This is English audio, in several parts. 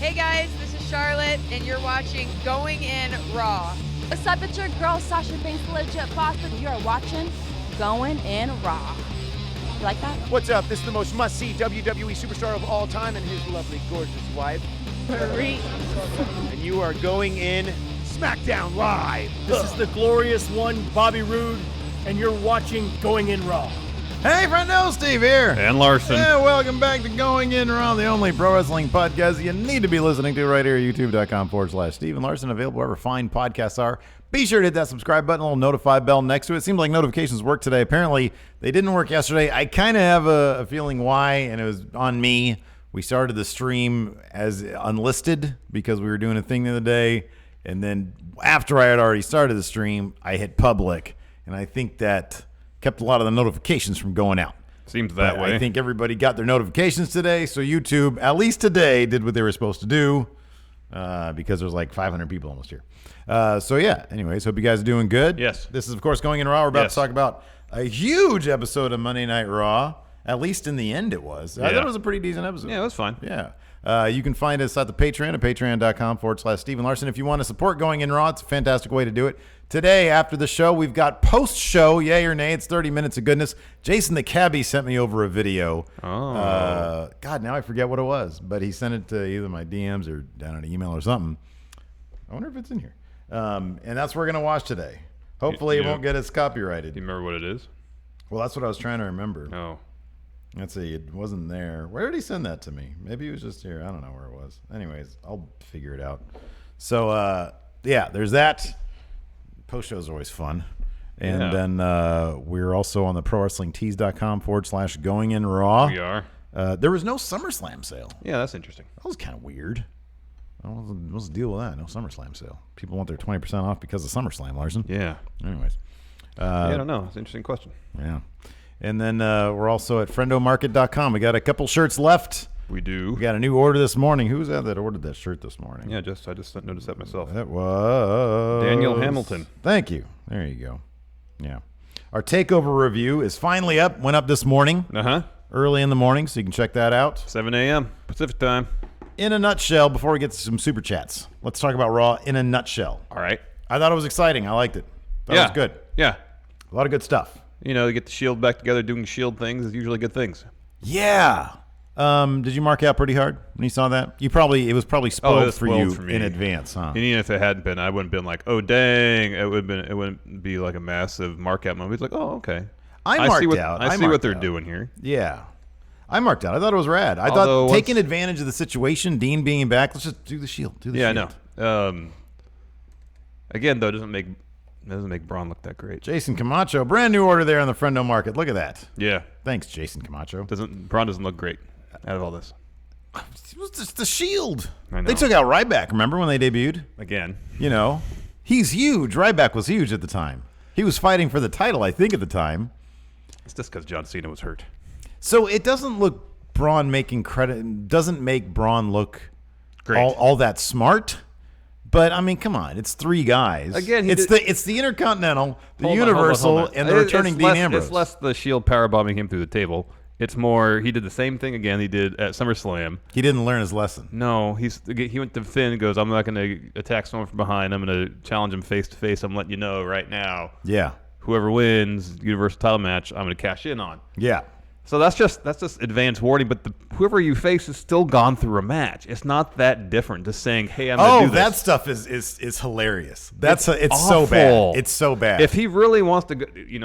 Hey guys, this is Charlotte, and you're watching Going In Raw. What's up, it's your girl Sasha Banks, legit boss, and you're watching Going In Raw. You like that? What's up? This is the most must-see WWE superstar of all time and his lovely, gorgeous wife. Marie. And you are going in Smackdown Live. This is the glorious one, Bobby Roode, and you're watching Going In Raw. Hey, friendo, Steve here. And Larson. Yeah, welcome back to Going In Raw, the only pro wrestling podcast you need to be listening to right here at youtube.com/Steve and Larson, available wherever fine podcasts are. Be sure to hit that subscribe button, a little notify bell next to it. Seems like notifications work today. Apparently, they didn't work yesterday. I kind of have a feeling why, and it was on me. We started the stream as unlisted because we were doing a thing the other day, and then after I had already started the stream, I hit public, and I think that kept a lot of the notifications from going out. Seems that way. I think everybody got their notifications today, so YouTube, at least today, did what they were supposed to do because there's like 500 people almost here. So yeah, anyways, hope you guys are doing good. Yes. This is, of course, Going In Raw. We're about to talk about a huge episode of Monday Night Raw. At least in the end it was. I thought it was a pretty decent episode. Yeah, it was fun. Yeah. You can find us at the Patreon at patreon.com/Stephen Larson. If you want to support Going In Raw, it's a fantastic way to do it. Today, after the show, we've got post-show, yay or nay. It's 30 minutes of goodness. Jason the Cabbie sent me over a video. Oh. God, now I forget what it was, but he sent it to either my DMs or down an email or something. I wonder if it's in here. And that's what we're going to watch today. Hopefully, it won't get us copyrighted. Do you remember what it is? Well, that's what I was trying to remember. Oh. Let's see. It wasn't there. Where did he send that to me? Maybe it was just here. I don't know where it was. Anyways, I'll figure it out. So, yeah, there's that. Post shows are always fun. And then we're also on the ProWrestlingTees.com/Going In Raw. We are. There was no SummerSlam sale. Yeah, that's interesting. That was kind of weird. What's the deal with that? No SummerSlam sale. People want their 20% off because of SummerSlam, Larson. Yeah. Anyways. I don't know. It's an interesting question. Yeah. And then we're also at friendomarket.com. We got a couple shirts left. We do. We got a new order this morning. Who was that ordered that shirt this morning? Yeah, I just noticed that myself. That was Daniel Hamilton. Thank you. There you go. Yeah. Our takeover review is finally up. Went up this morning. Early in the morning, so you can check that out. 7 a.m. Pacific time. In a nutshell, before we get to some super chats, let's talk about Raw in a nutshell. All right. I thought it was exciting. I liked it. That was good. Yeah. A lot of good stuff. You know, you get the Shield back together doing Shield things is usually good things. Yeah. Did you mark out pretty hard when you saw that? It was probably spoiled for you in advance, huh? And even if it hadn't been, I wouldn't have been like, oh dang, it wouldn't be like a massive mark out moment. It's like, oh, okay. I marked out. I see what they're doing here. Yeah. I marked out. I thought it was rad. I thought taking advantage of the situation, Dean being back, let's just do the Shield. I know. Again, though, it doesn't make Braun look that great. Jason Camacho, brand new order there on the Friendo Market. Look at that. Yeah. Thanks, Jason Camacho. Braun doesn't look great out of all this. It was just the Shield. I know. They took out Ryback, remember when they debuted? Again. You know, he's huge. Ryback was huge at the time. He was fighting for the title, I think, at the time. It's just because John Cena was hurt. So it doesn't look Braun making credit, doesn't make Braun look great. all that smart. But I mean, come on, it's three guys. Again, it's the Intercontinental, the Universal, and the returning Dean Ambrose. It's less the Shield powerbombing him through the table. It's more he did the same thing again he did at SummerSlam. He didn't learn his lesson. No, he went to Finn and goes, I'm not going to attack someone from behind. I'm going to challenge him face to face. I'm letting you know right now. Yeah. Whoever wins Universal title match, I'm going to cash in on. Yeah. So that's just advance warning, but whoever you face has still gone through a match. It's not that different. Just saying, "Hey, I'm gonna do this." That stuff is hilarious. It's so bad. It's so bad. If he really wants to,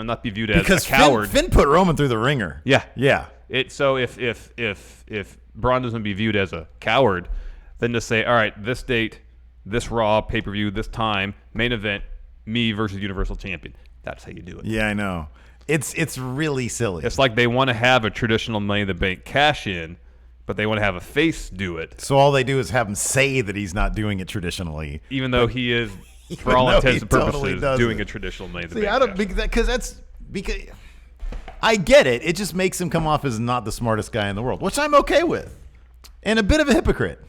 not be viewed as a coward, Finn put Roman through the ringer. Yeah, yeah. So if Braun doesn't be viewed as a coward, then just say, "All right, this date, this Raw pay-per-view, this time, main event, me versus Universal Champion." That's how you do it. Yeah, I know. It's really silly. It's like they want to have a traditional Money in the Bank cash in, but they want to have a face do it. So all they do is have him say that he's not doing it traditionally, even though he is, for all intents and purposes, doing a traditional Money in the Bank. I don't because I get it. It just makes him come off as not the smartest guy in the world, which I'm okay with, and a bit of a hypocrite.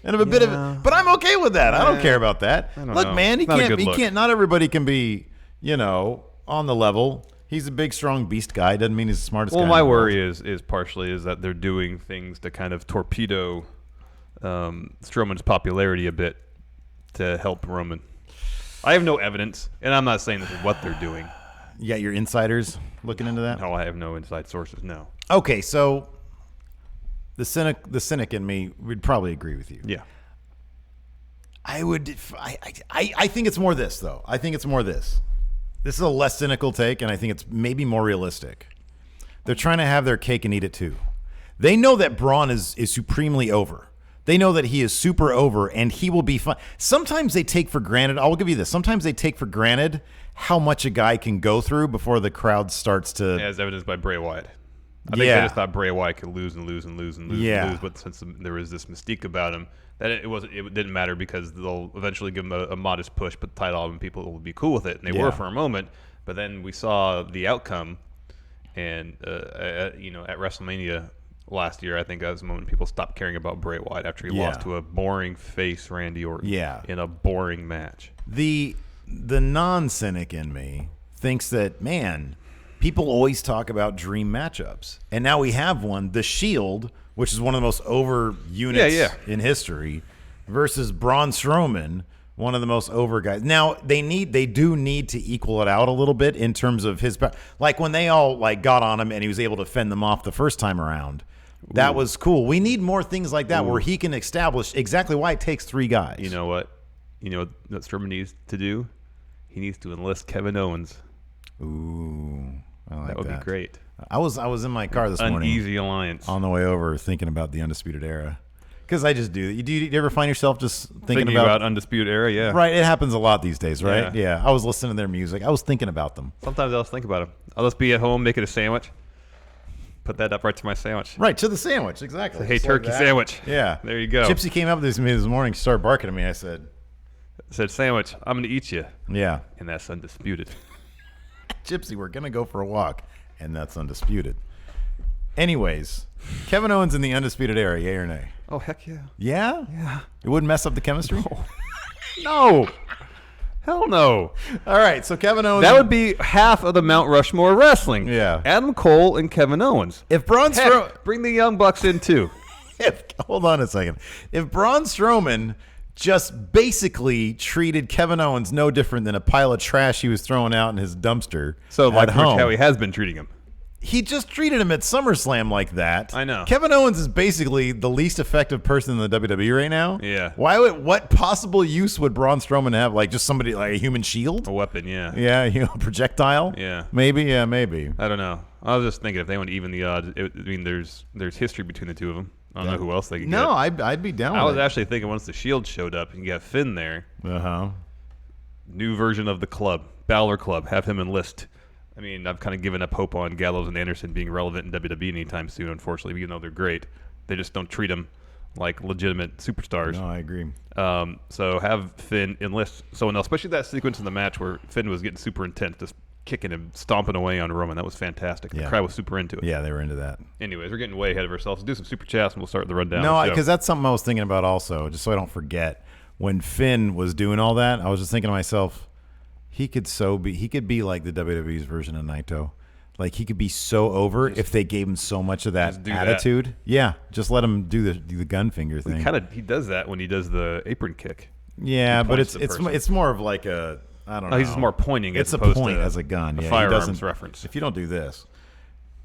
But I'm okay with that. I don't care about that. Look, man, he can't. Not everybody can be, on the level. He's a big, strong beast guy. Doesn't mean he's the smartest guy. Well, my worry is partially that they're doing things to kind of torpedo Strowman's popularity a bit to help Roman. I have no evidence, and I'm not saying this is what they're doing. You got your insiders looking into that? No, I have no inside sources. No. Okay, so the cynic in me would probably agree with you. Yeah. I think it's more this, though. I think it's more this. This is a less cynical take, and I think it's maybe more realistic. They're trying to have their cake and eat it too. They know that Braun is supremely over. They know that he is super over, and he will be fine. Sometimes they take for granted, I'll give you this, sometimes they take for granted how much a guy can go through before the crowd starts to... As evidenced by Bray Wyatt. I think they just thought Bray Wyatt could lose and lose and lose and lose and lose, but since there was this mystique about him, that it didn't matter because they'll eventually give him a modest push, put the title on, and people will be cool with it, and they were for a moment. But then we saw the outcome, and at WrestleMania last year, I think that was the moment people stopped caring about Bray Wyatt after he lost to a boring face Randy Orton in a boring match. The non-cynic in me thinks that, man, people always talk about dream matchups, and now we have one, The Shield, which is one of the most over units in history, versus Braun Strowman, one of the most over guys. Now they do need to equal it out a little bit in terms of his, like when they all got on him and he was able to fend them off the first time around. That was cool. We need more things like that where he can establish exactly why it takes 3 guys. You know what? You know what Strowman needs to do? He needs to enlist Kevin Owens. Ooh, I like that. That would be great. I was in my car this morning. Uneasy alliance. On the way over, thinking about the Undisputed Era. Because I just do that. Do you ever find yourself just thinking about Undisputed Era? Yeah. Right. It happens a lot these days, right? Yeah. I was listening to their music. I was thinking about them. Sometimes I'll just think about them. I'll just be at home, making a sandwich. Put that up right to my sandwich. Right, to the sandwich, exactly. Hey, turkey sandwich. Yeah. There you go. Gypsy came up to me this morning, she started barking at me. I said, sandwich, I'm going to eat you. Yeah. And that's undisputed. Gypsy, we're going to go for a walk. And that's undisputed. Anyways, Kevin Owens in the Undisputed Era, yay or nay? Oh, heck yeah. Yeah? Yeah. It wouldn't mess up the chemistry? No. Hell no. All right, so Kevin Owens. That would be half of the Mount Rushmore wrestling. Yeah. Adam Cole and Kevin Owens. If Braun Strowman. Bring the Young Bucks in too. Hold on a second. If Braun Strowman just basically treated Kevin Owens no different than a pile of trash he was throwing out in his dumpster. So like how he has been treating him. He just treated him at SummerSlam like that. I know. Kevin Owens is basically the least effective person in the WWE right now. Yeah. What possible use would Braun Strowman have? Like just somebody like a human shield? A weapon, yeah. Yeah, a projectile? Yeah. Maybe, yeah, maybe. I don't know. I was just thinking if they want to even the odds, there's history between the two of them. I don't know who else they could get. No, I'd be down with it. I was actually thinking once the Shield showed up and you got Finn there. New version of the club, Balor Club, have him enlist. I mean, I've kind of given up hope on Gallows and Anderson being relevant in WWE anytime soon, unfortunately, even though they're great. They just don't treat them like legitimate superstars. No, I agree. So have Finn enlist someone else, especially that sequence in the match where Finn was getting super intense, just kicking him, stomping away on Roman. That was fantastic. The crowd was super into it. Yeah, they were into that. Anyways, we're getting way ahead of ourselves. Let's do some super chats and we'll start the rundown. No, because that's something I was thinking about also, just so I don't forget. When Finn was doing all that, I was just thinking to myself, he could be like the WWE's version of Naito. Like he could be so over if they gave him so much of that attitude. That. Yeah, just let him do the gun finger thing. He does that when he does the apron kick. Yeah, but it's more of like a I don't know. He's just more pointing. It's a point as a gun. A yeah, firearms reference. If you don't do this,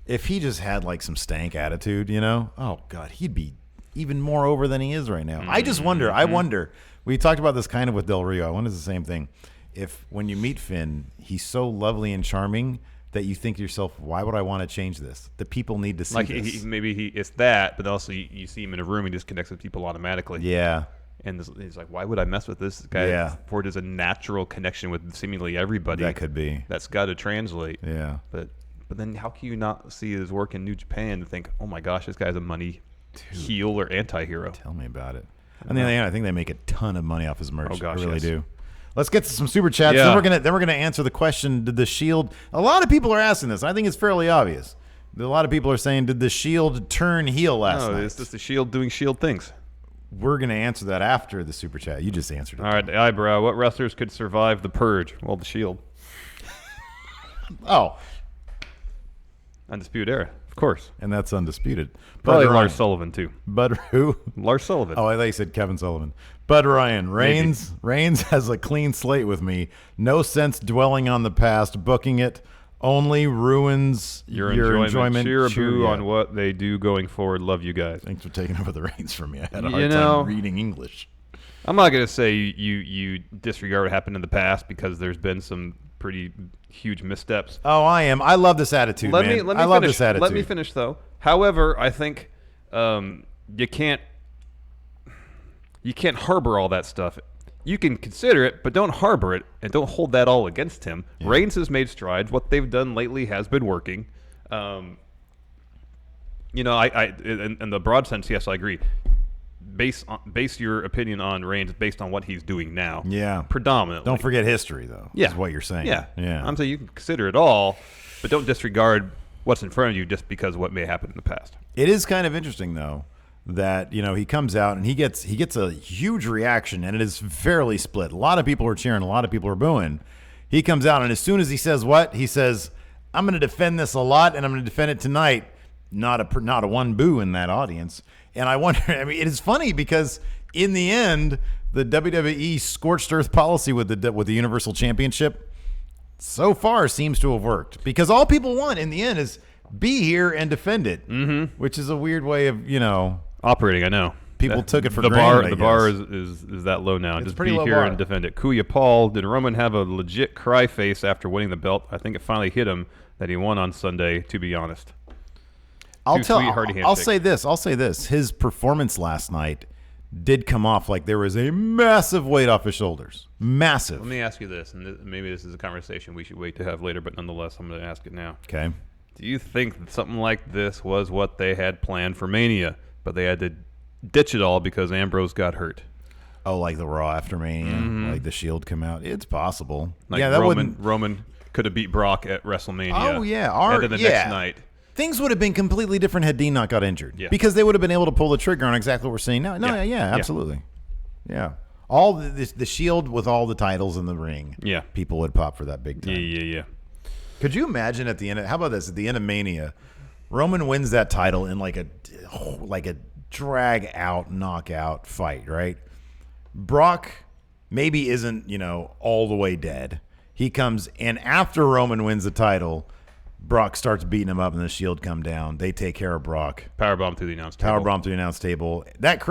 if he just had like some stank attitude, oh god, he'd be even more over than he is right now. I just wonder. I wonder. We talked about this kind of with Del Rio. I wonder the same thing. If when you meet Finn, he's so lovely and charming that you think to yourself, why would I want to change this? The people need to see this. Maybe it's that, but also you see him in a room, he just connects with people automatically. Yeah. And he's like, why would I mess with this guy? Yeah. Ford is a natural connection with seemingly everybody. That could be. That's got to translate. Yeah. But then how can you not see his work in New Japan and think, oh my gosh, this guy's a money heel or anti-hero? Tell me about it. On the other hand, I think they make a ton of money off his merch. Oh gosh, I really do. Let's get to some super chats. Yeah. Then we're gonna answer the question: did the Shield? A lot of people are asking this. I think it's fairly obvious. A lot of people are saying, did the Shield turn heel last night? No, it's just the Shield doing Shield things. We're gonna answer that after the super chat. You just answered it. All right, eyebrow. What wrestlers could survive the purge? Well, the Shield. Oh, Undisputed Era. Of course. And that's undisputed. Probably Bud Lars Ryan. Sullivan, too. Bud who? Lars Sullivan. Oh, I thought you said Kevin Sullivan. Bud Ryan. Reigns has a clean slate with me. No sense dwelling on the past. Booking it only ruins your enjoyment. Cheer a boo on what they do going forward. Love you guys. Thanks for taking over the reins from me. I had a hard time reading English. I'm not going to say you disregard what happened in the past because there's been some pretty huge missteps. Oh, I am. I love this attitude, man. I love this attitude. Let me finish, though. However, I think you can't harbor all that stuff. You can consider it, but don't harbor it, and don't hold that all against him. Yeah. Reigns has made strides. What they've done lately has been working. In the broad sense, yes, I agree. Base your opinion on Reigns based on what he's doing now. Yeah. Predominantly. Don't forget history, though. Yeah. Is what you're saying. Yeah. Yeah. I'm saying you can consider it all, but don't disregard what's in front of you just because of what may happen in the past. It is kind of interesting, though, that he comes out and he gets a huge reaction, and it is fairly split. A lot of people are cheering, a lot of people are booing. He comes out, and as soon as he says what? He says, I'm going to defend this a lot, and I'm going to defend it tonight. Not a one boo in that audience. And I wonder, it is funny because in the end, the WWE scorched earth policy with the Universal Championship so far seems to have worked, because all people want in the end is be here and defend it, which is a weird way of, operating. I know. People took it for granted. The bar is that low now. It's just pretty be low here bar. and defend it. Kuya Paul, did Roman have a legit cry face after winning the belt? I think it finally hit him that he won on Sunday, to be honest. I'll say this. His performance last night did come off like there was a massive weight off his shoulders. Massive. Let me ask you this, and maybe this is a conversation we should wait to have later, but nonetheless, I'm going to ask it now. Okay. Do you think that something like this was what they had planned for Mania, but they had to ditch it all because Ambrose got hurt? Oh, like the Raw after Mania, like the Shield come out. It's possible. Like yeah, that Roman could have beat Brock at WrestleMania. Oh yeah, and then the next night. Things would have been completely different had Dean not got injured. Yeah. Because they would have been able to pull the trigger on exactly what we're seeing now. Absolutely. Yeah. All the Shield with all the titles in the ring. Yeah. People would pop for that big time. Yeah. Could you imagine at the end? How about this? At the end of Mania, Roman wins that title in like a drag out knockout fight, right? Brock maybe isn't all the way dead. He comes, and after Roman wins the title, Brock starts beating him up, and the Shield come down. They take care of Brock. Powerbomb through the announce table.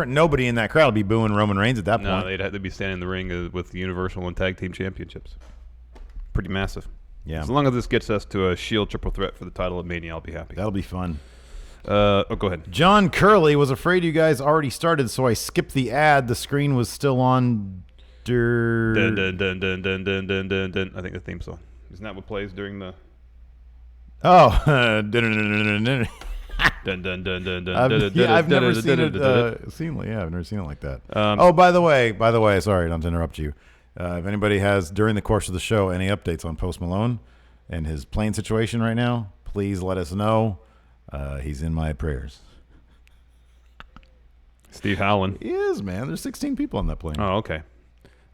Nobody in that crowd would be booing Roman Reigns at that point. No, they'd have to be standing in the ring with the Universal and Tag Team Championships. Pretty massive. Yeah. As long as this gets us to a Shield triple threat for the title of Mania, I'll be happy. That'll be fun. Go ahead. John Curley was afraid you guys already started, so I skipped the ad. The screen was still on. Dun, dun, dun, dun, dun, dun, dun, dun, dun. I think the theme song. Isn't that what plays during the... Oh. Dun, dun, dun, dun, dun, I've never seen it. I've never seen it like that. By the way, sorry not to interrupt you. If anybody has, during the course of the show, any updates on Post Malone and his plane situation right now, please let us know. He's in my prayers. Steve Howland. He is, man. There's 16 people on that plane. Oh, okay.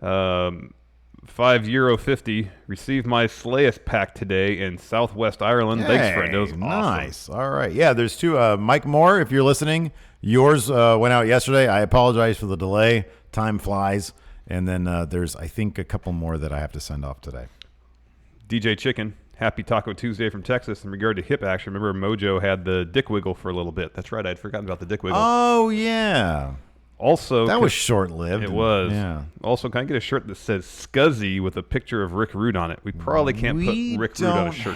€5.50. Received my Slayeth pack today in Southwest Ireland. Thanks, friend. That was awesome. Nice. All right. Yeah, there's two. Mike Moore, if you're listening, yours went out yesterday. I apologize for the delay. Time flies. And then there's, I think, a couple more that I have to send off today. DJ Chicken. Happy Taco Tuesday from Texas. In regard to hip action, remember Mojo had the dick wiggle for a little bit. That's right. I'd forgotten about the dick wiggle. Oh, yeah. Also, that was short-lived. It was. Yeah. Also, can I get a shirt that says Scuzzy with a picture of Rick Rude on it? We probably can't put Rick Rude on a shirt.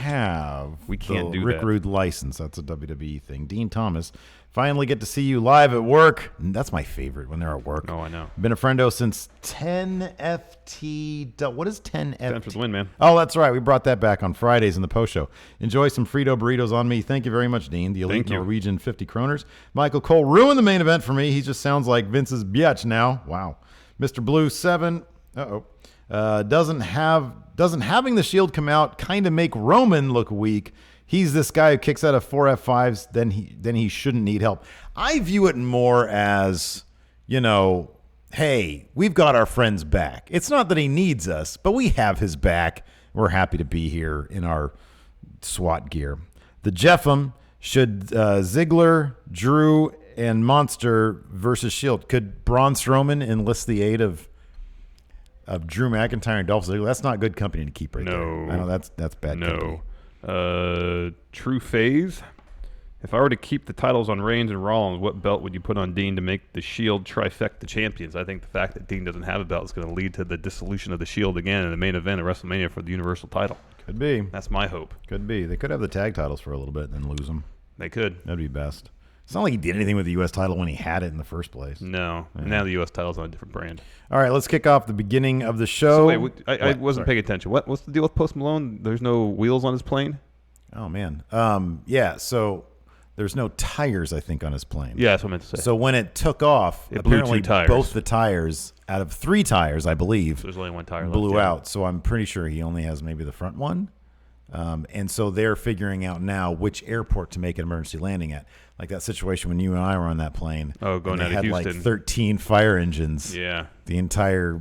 We can't do Rick that. Rude license. That's a WWE thing. Dean Thomas. Finally get to see you live at work. That's my favorite when they're at work. Oh, I know. Been a friendo since 10FT. What is 10FT? 10 for the win, man. Oh, that's right. We brought that back on Fridays in the post show. Enjoy some Frito burritos on me. Thank you very much, Dean. The elite Norwegian 50 kroners. Michael Cole ruined the main event for me. He just sounds like Vince's biatch now. Wow. Mr. Blue 7. Doesn't having the Shield come out kind of make Roman look weak? He's this guy who kicks out of 4 F5s, then he shouldn't need help. I view it more as, hey, we've got our friend's back. It's not that he needs us, but we have his back. We're happy to be here in our SWAT gear. The Jeffem, Should Ziggler, Drew, and Monster versus Shield? Could Braun Strowman enlist the aid of Drew McIntyre and Dolph Ziggler? That's not good company to keep right there. I know that's bad company. True phase. If I were to keep the titles on Reigns and Rollins, what belt would you put on Dean to make the Shield trifecta champions? I think the fact that Dean doesn't have a belt is going to lead to the dissolution of the Shield again in the main event of WrestleMania for the Universal title. Could be. That's my hope. Could be. They could have the tag titles for a little bit and then lose them. They could. That'd be best. It's not like he did anything with the U.S. title when he had it in the first place. No. Yeah. Now the U.S. title's on a different brand. All right, let's kick off the beginning of the show. So wait, I wasn't paying attention. What's the deal with Post Malone? There's no wheels on his plane? Oh, man. Yeah, so there's no tires, I think, on his plane. Yeah, that's what I meant to say. So when it took off, apparently both the tires, out of 3 tires, I believe, there's only 1 tire blew left, out. So I'm pretty sure he only has maybe the front one. And so they're figuring out now which airport to make an emergency landing at. Like that situation when you and I were on that plane. Oh, going out of Houston. They had like 13 fire engines. Yeah. The entire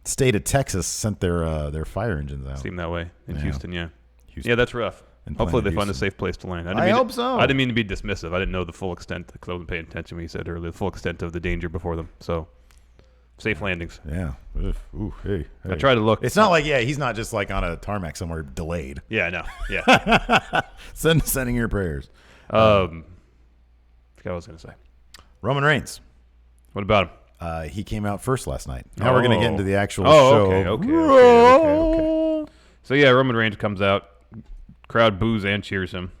state of Texas sent their fire engines out. Seemed that way in Houston, yeah. Houston. Yeah, that's rough. Hopefully they find a safe place to land. I hope so. I didn't mean to be dismissive. I didn't know the full extent, because I wasn't paying attention when you said earlier, the full extent of the danger before them. So, safe landings. Yeah. Ooh, hey. I try to look. It's not like, he's not just like on a tarmac somewhere delayed. Yeah, no. Yeah. Sending your prayers. I forgot what I was going to say. Roman Reigns. What about him? He came out first last night. Now we're going to get into the actual show. Okay. So, yeah, Roman Reigns comes out. Crowd boos and cheers him.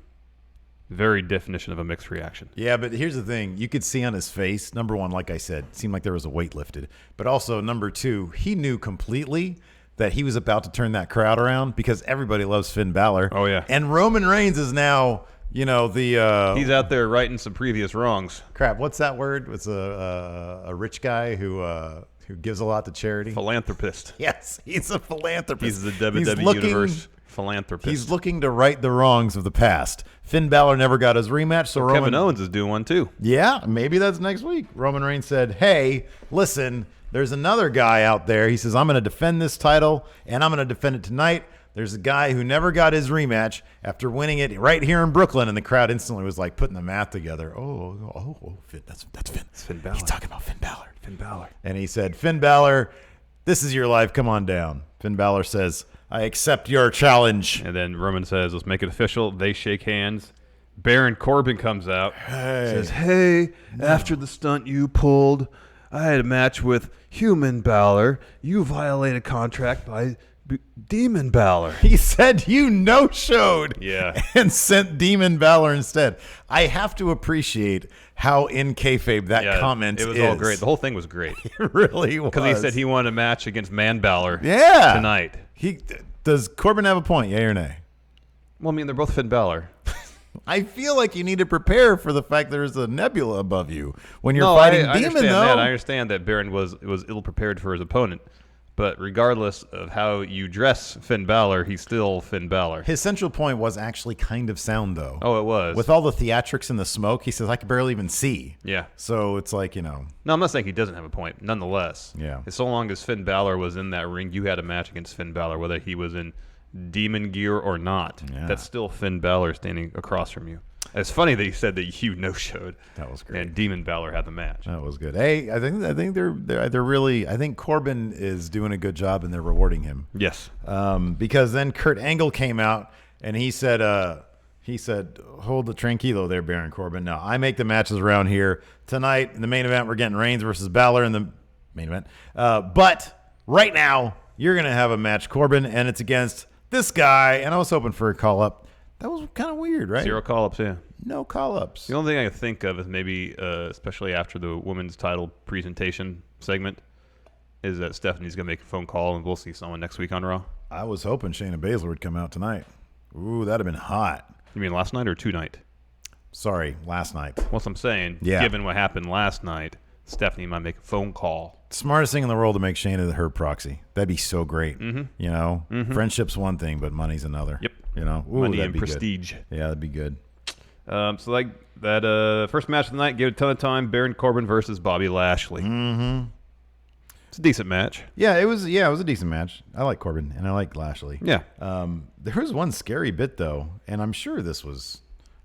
Very definition of a mixed reaction. Yeah, but here's the thing. You could see on his face, number one, like I said, seemed like there was a weight lifted. But also, number two, he knew completely that he was about to turn that crowd around because everybody loves Finn Balor. Oh, yeah. And Roman Reigns is now, he's out there righting some previous wrongs. Crap, what's that word? It's a rich guy who gives a lot to charity. Philanthropist. Yes, he's a philanthropist. He's the WWE Universe philanthropist. He's looking to right the wrongs of the past. Finn Balor never got his rematch, so Kevin Owens is doing one too. Yeah, maybe that's next week. Roman Reigns said, hey, listen, there's another guy out there. He says, I'm going to defend this title, and I'm going to defend it tonight. There's a guy who never got his rematch after winning it right here in Brooklyn, and the crowd instantly was like putting the math together. Finn, that's Finn. It's Finn Balor. He's talking about Finn Balor. Finn Balor. And he said, Finn Balor, this is your life. Come on down. Finn Balor says, I accept your challenge. And then Roman says, let's make it official. They shake hands. Baron Corbin comes out. Says, hey, after the stunt you pulled, I had a match with Human Balor. You violated contract by Demon Balor. He said you no-showed. Yeah. And sent Demon Balor instead. I have to appreciate how in kayfabe that comment is. It was all great. The whole thing was great. It really was. Because he said he wanted a match against Man Balor tonight. Does Corbin have a point, yay or nay? Well, I mean, they're both Finn Balor. I feel like you need to prepare for the fact there's a nebula above you when you're fighting Demon, though. I understand that Baron was ill-prepared for his opponent. But regardless of how you dress Finn Balor, he's still Finn Balor. His central point was actually kind of sound, though. Oh, it was. With all the theatrics and the smoke, he says, I could barely even see. Yeah. So it's like, No, I'm not saying he doesn't have a point. Nonetheless. Yeah. So long as Finn Balor was in that ring, you had a match against Finn Balor, whether he was in demon gear or not. Yeah. That's still Finn Balor standing across from you. It's funny that he said that you no-showed. That was great. And Demon Balor had the match. That was good. Hey, I think they're really. I think Corbin is doing a good job, and they're rewarding him. Yes. Because then Kurt Angle came out and he said, "Hold the tranquilo there, Baron Corbin. Now I make the matches around here tonight. In the main event, we're getting Reigns versus Balor in the main event. But right now, you're gonna have a match, Corbin, and it's against this guy." And I was hoping for a call up. That was kind of weird, right? 0 call-ups, yeah. No call-ups. The only thing I can think of is maybe, especially after the women's title presentation segment, is that Stephanie's going to make a phone call and we'll see someone next week on Raw. I was hoping Shayna Baszler would come out tonight. Ooh, that'd have been hot. You mean last night or tonight? Sorry, last night. Well, what I'm saying, given what happened last night, Stephanie might make a phone call. Smartest thing in the world to make Shayna her proxy. That'd be so great. Mm-hmm. Friendship's one thing, but money's another. Yep. Ooh, money and prestige. Good. Yeah, that'd be good. So like that first match of the night gave a ton of time. Baron Corbin versus Bobby Lashley. Mm-hmm. It's a decent match. Yeah, it was a decent match. I like Corbin and I like Lashley. Yeah. There was one scary bit though, and I'm sure this was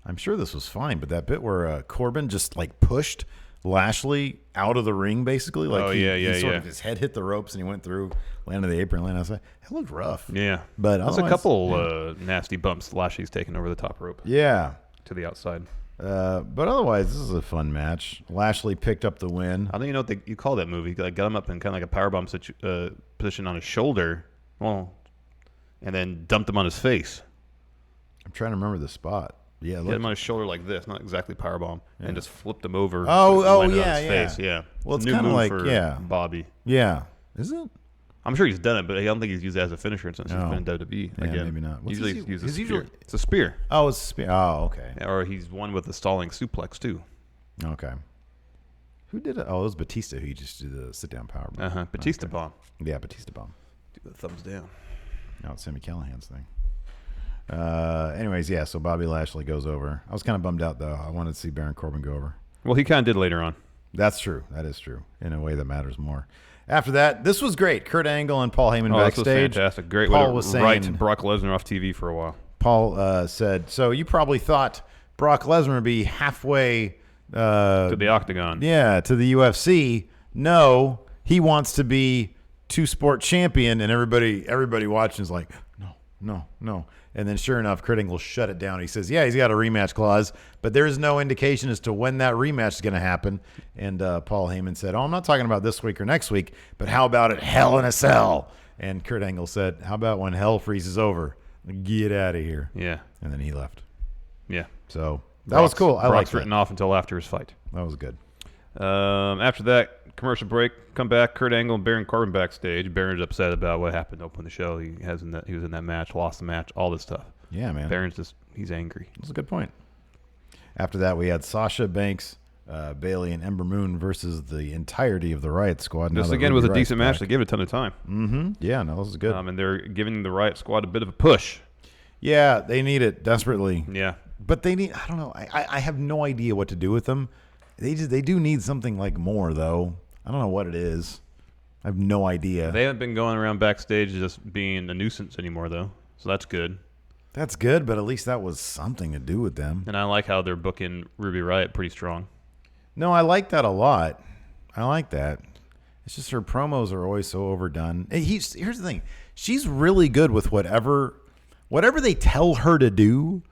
I'm sure this was fine, but that bit where Corbin just like pushed Lashley out of the ring, basically. Like he sort of his head hit the ropes and he went through, landed the apron, landed outside. It looked rough. Yeah. But there's a couple nasty bumps Lashley's taken over the top rope. Yeah. To the outside. But otherwise, this is a fun match. Lashley picked up the win. I don't even know what you call that move. He got him up in kind of like a powerbomb position on his shoulder. Well, and then dumped him on his face. I'm trying to remember the spot. Yeah, hit him on his shoulder like this, not exactly powerbomb, and just flipped him over. Oh, on his yeah. face. Yeah. Well, it's kind of like Bobby. Yeah, is it? I'm sure he's done it, but I don't think he's used it as a finisher since he's been in WWE. Yeah, Again, maybe not. Usually he's used a spear. It's a spear. Oh, it's a spear. Oh, okay. Or he's won with the stalling suplex too. Okay. Who did it? Oh, it was Batista who just did the sit-down power bomb. Batista bomb. Yeah, Batista bomb. Do the thumbs down. No, it's Sami Callihan's thing. Anyways, yeah, so Bobby Lashley goes over. I was kind of bummed out, though. I wanted to see Baron Corbin go over. Well, he kind of did later on. That's true. That is true. In a way that matters more. After that, this was great. Kurt Angle and Paul Heyman backstage. This was fantastic. Great. Paul was saying, right Brock Lesnar off TV for a while. Paul said, so you probably thought Brock Lesnar would be halfway to the octagon. Yeah, to the UFC. No, he wants to be two-sport champion, and everybody watching is like, no. And then sure enough, Kurt Angle shut it down. He says, yeah, he's got a rematch clause, but there is no indication as to when that rematch is going to happen. And Paul Heyman said, I'm not talking about this week or next week, but how about it Hell in a Cell? And Kurt Angle said, how about when hell freezes over? Get out of here. Yeah. And then he left. Yeah. So that was cool. I liked that. Written off until after his fight. That was good. After that, commercial break, come back, Kurt Angle and Baron Corbin backstage. Baron's upset about what happened to open the show. He was in that match, lost the match, all this stuff. Yeah, man. Baron's he's angry. That's a good point. After that, we had Sasha Banks, Bayley, and Ember Moon versus the entirety of the Riot Squad. This again was a decent match. They gave it a ton of time. Mm-hmm. Yeah, no, this is good. And they're giving the Riot Squad a bit of a push. Yeah, they need it desperately. Yeah. But they need, I don't know, I have no idea what to do with them. They do need something like more, though. I don't know what it is. I have no idea. They haven't been going around backstage just being a nuisance anymore, though. So that's good. That's good, but at least that was something to do with them. And I like how they're booking Ruby Riott pretty strong. No, I like that a lot. I like that. It's just her promos are always so overdone. Here's the thing. She's really good with whatever they tell her to do,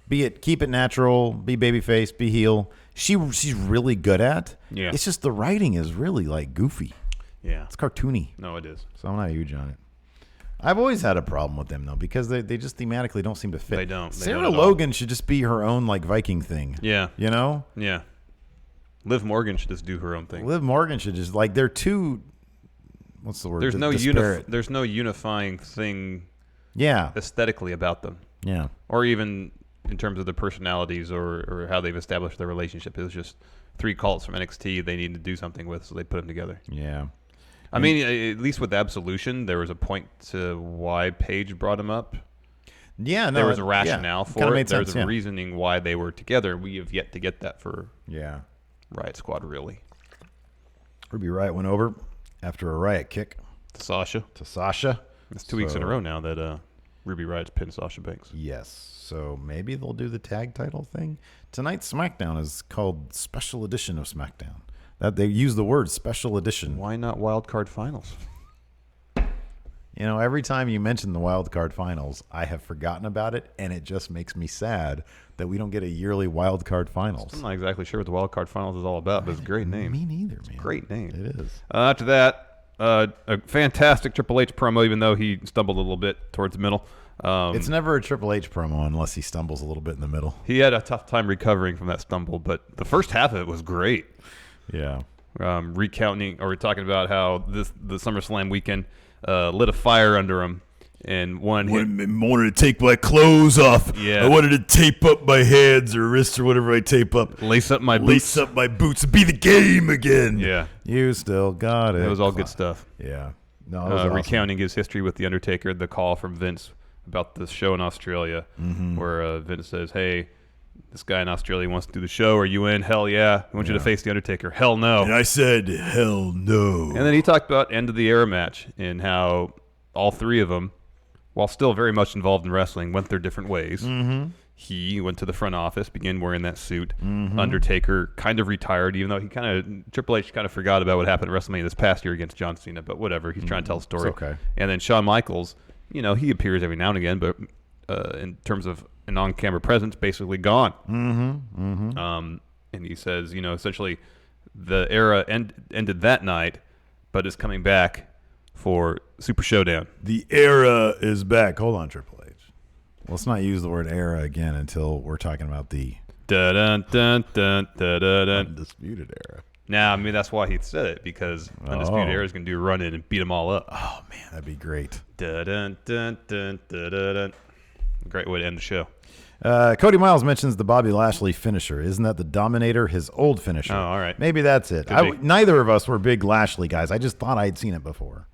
be it keep it natural, be babyface, be heel. She's really good at. Yeah. It's just the writing is really like goofy. Yeah. It's cartoony. No, it is. So I'm not huge on it. I've always had a problem with them, though, because they just thematically don't seem to fit. They don't. Sarah Logan should just be her own, like, Viking thing. Yeah. You know? Yeah. Liv Morgan should just do her own thing. Liv Morgan should just, like, they're too, what's the word? There's no unifying thing aesthetically about them. Yeah. Or even in terms of their personalities or how they've established their relationship. It was just three cults from NXT they needed to do something with, so they put them together. Yeah. I mean, at least with Absolution, there was a point to why Paige brought him up. Yeah, no, there was a rationale for it. There's a sense, reasoning why they were together. We have yet to get that for Riot Squad, really. Ruby Riott went over after a Riot kick to Sasha. It's 2 weeks in a row now that Ruby Riott's pinned Sasha Banks. Yes. So maybe they'll do the tag title thing. Tonight's SmackDown is called Special Edition of SmackDown. That they use the word Special Edition. Why not Wild Card Finals? You know, every time you mention the Wild Card Finals, I have forgotten about it, and it just makes me sad that we don't get a yearly Wild Card Finals. I'm not exactly sure what the Wild Card Finals is all about, but it's a great name. Me neither, man. Great name. It is. After that, a fantastic Triple H promo, even though he stumbled a little bit towards the middle. It's never a Triple H promo unless he stumbles a little bit in the middle. He had a tough time recovering from that stumble, but the first half of it was great. Yeah. Recounting, or talking about how the SummerSlam weekend lit a fire under him, and wanted to take my clothes off. Yeah. I wanted to tape up my hands or wrists or whatever I tape up. Lace up my boots and be the game again. Yeah. You still got it. It was all good stuff. Yeah. No, it was awesome. Recounting his history with The Undertaker, the call from Vince about the show in Australia, where Vince says, hey, this guy in Australia wants to do the show. Are you in? Hell yeah. I want you to face The Undertaker. Hell no. And I said, hell no. And then he talked about end of the era match and how all three of them, while still very much involved in wrestling, went their different ways. Mm-hmm. he went to the front office, began wearing that suit. Undertaker kind of retired, even though Triple H kind of forgot about what happened at WrestleMania this past year against John Cena, but whatever. He's trying to tell a story. It's okay. And then Shawn Michaels, he appears every now and again, but in terms of an on-camera presence, basically gone. And he says, essentially the era ended that night, but is coming back for Super Showdown. The era is back. Hold on, Triple H. Let's not use the word era again until we're talking about the Undisputed Era. Now, that's why he said it, because Undisputed Era is going to do a run-in and beat them all up. Oh, man, that'd be great. Great way to end the show. Cody Miles mentions the Bobby Lashley finisher. Isn't that the Dominator, his old finisher? Oh, all right. Maybe that's it. Neither of us were big Lashley guys. I just thought I'd seen it before.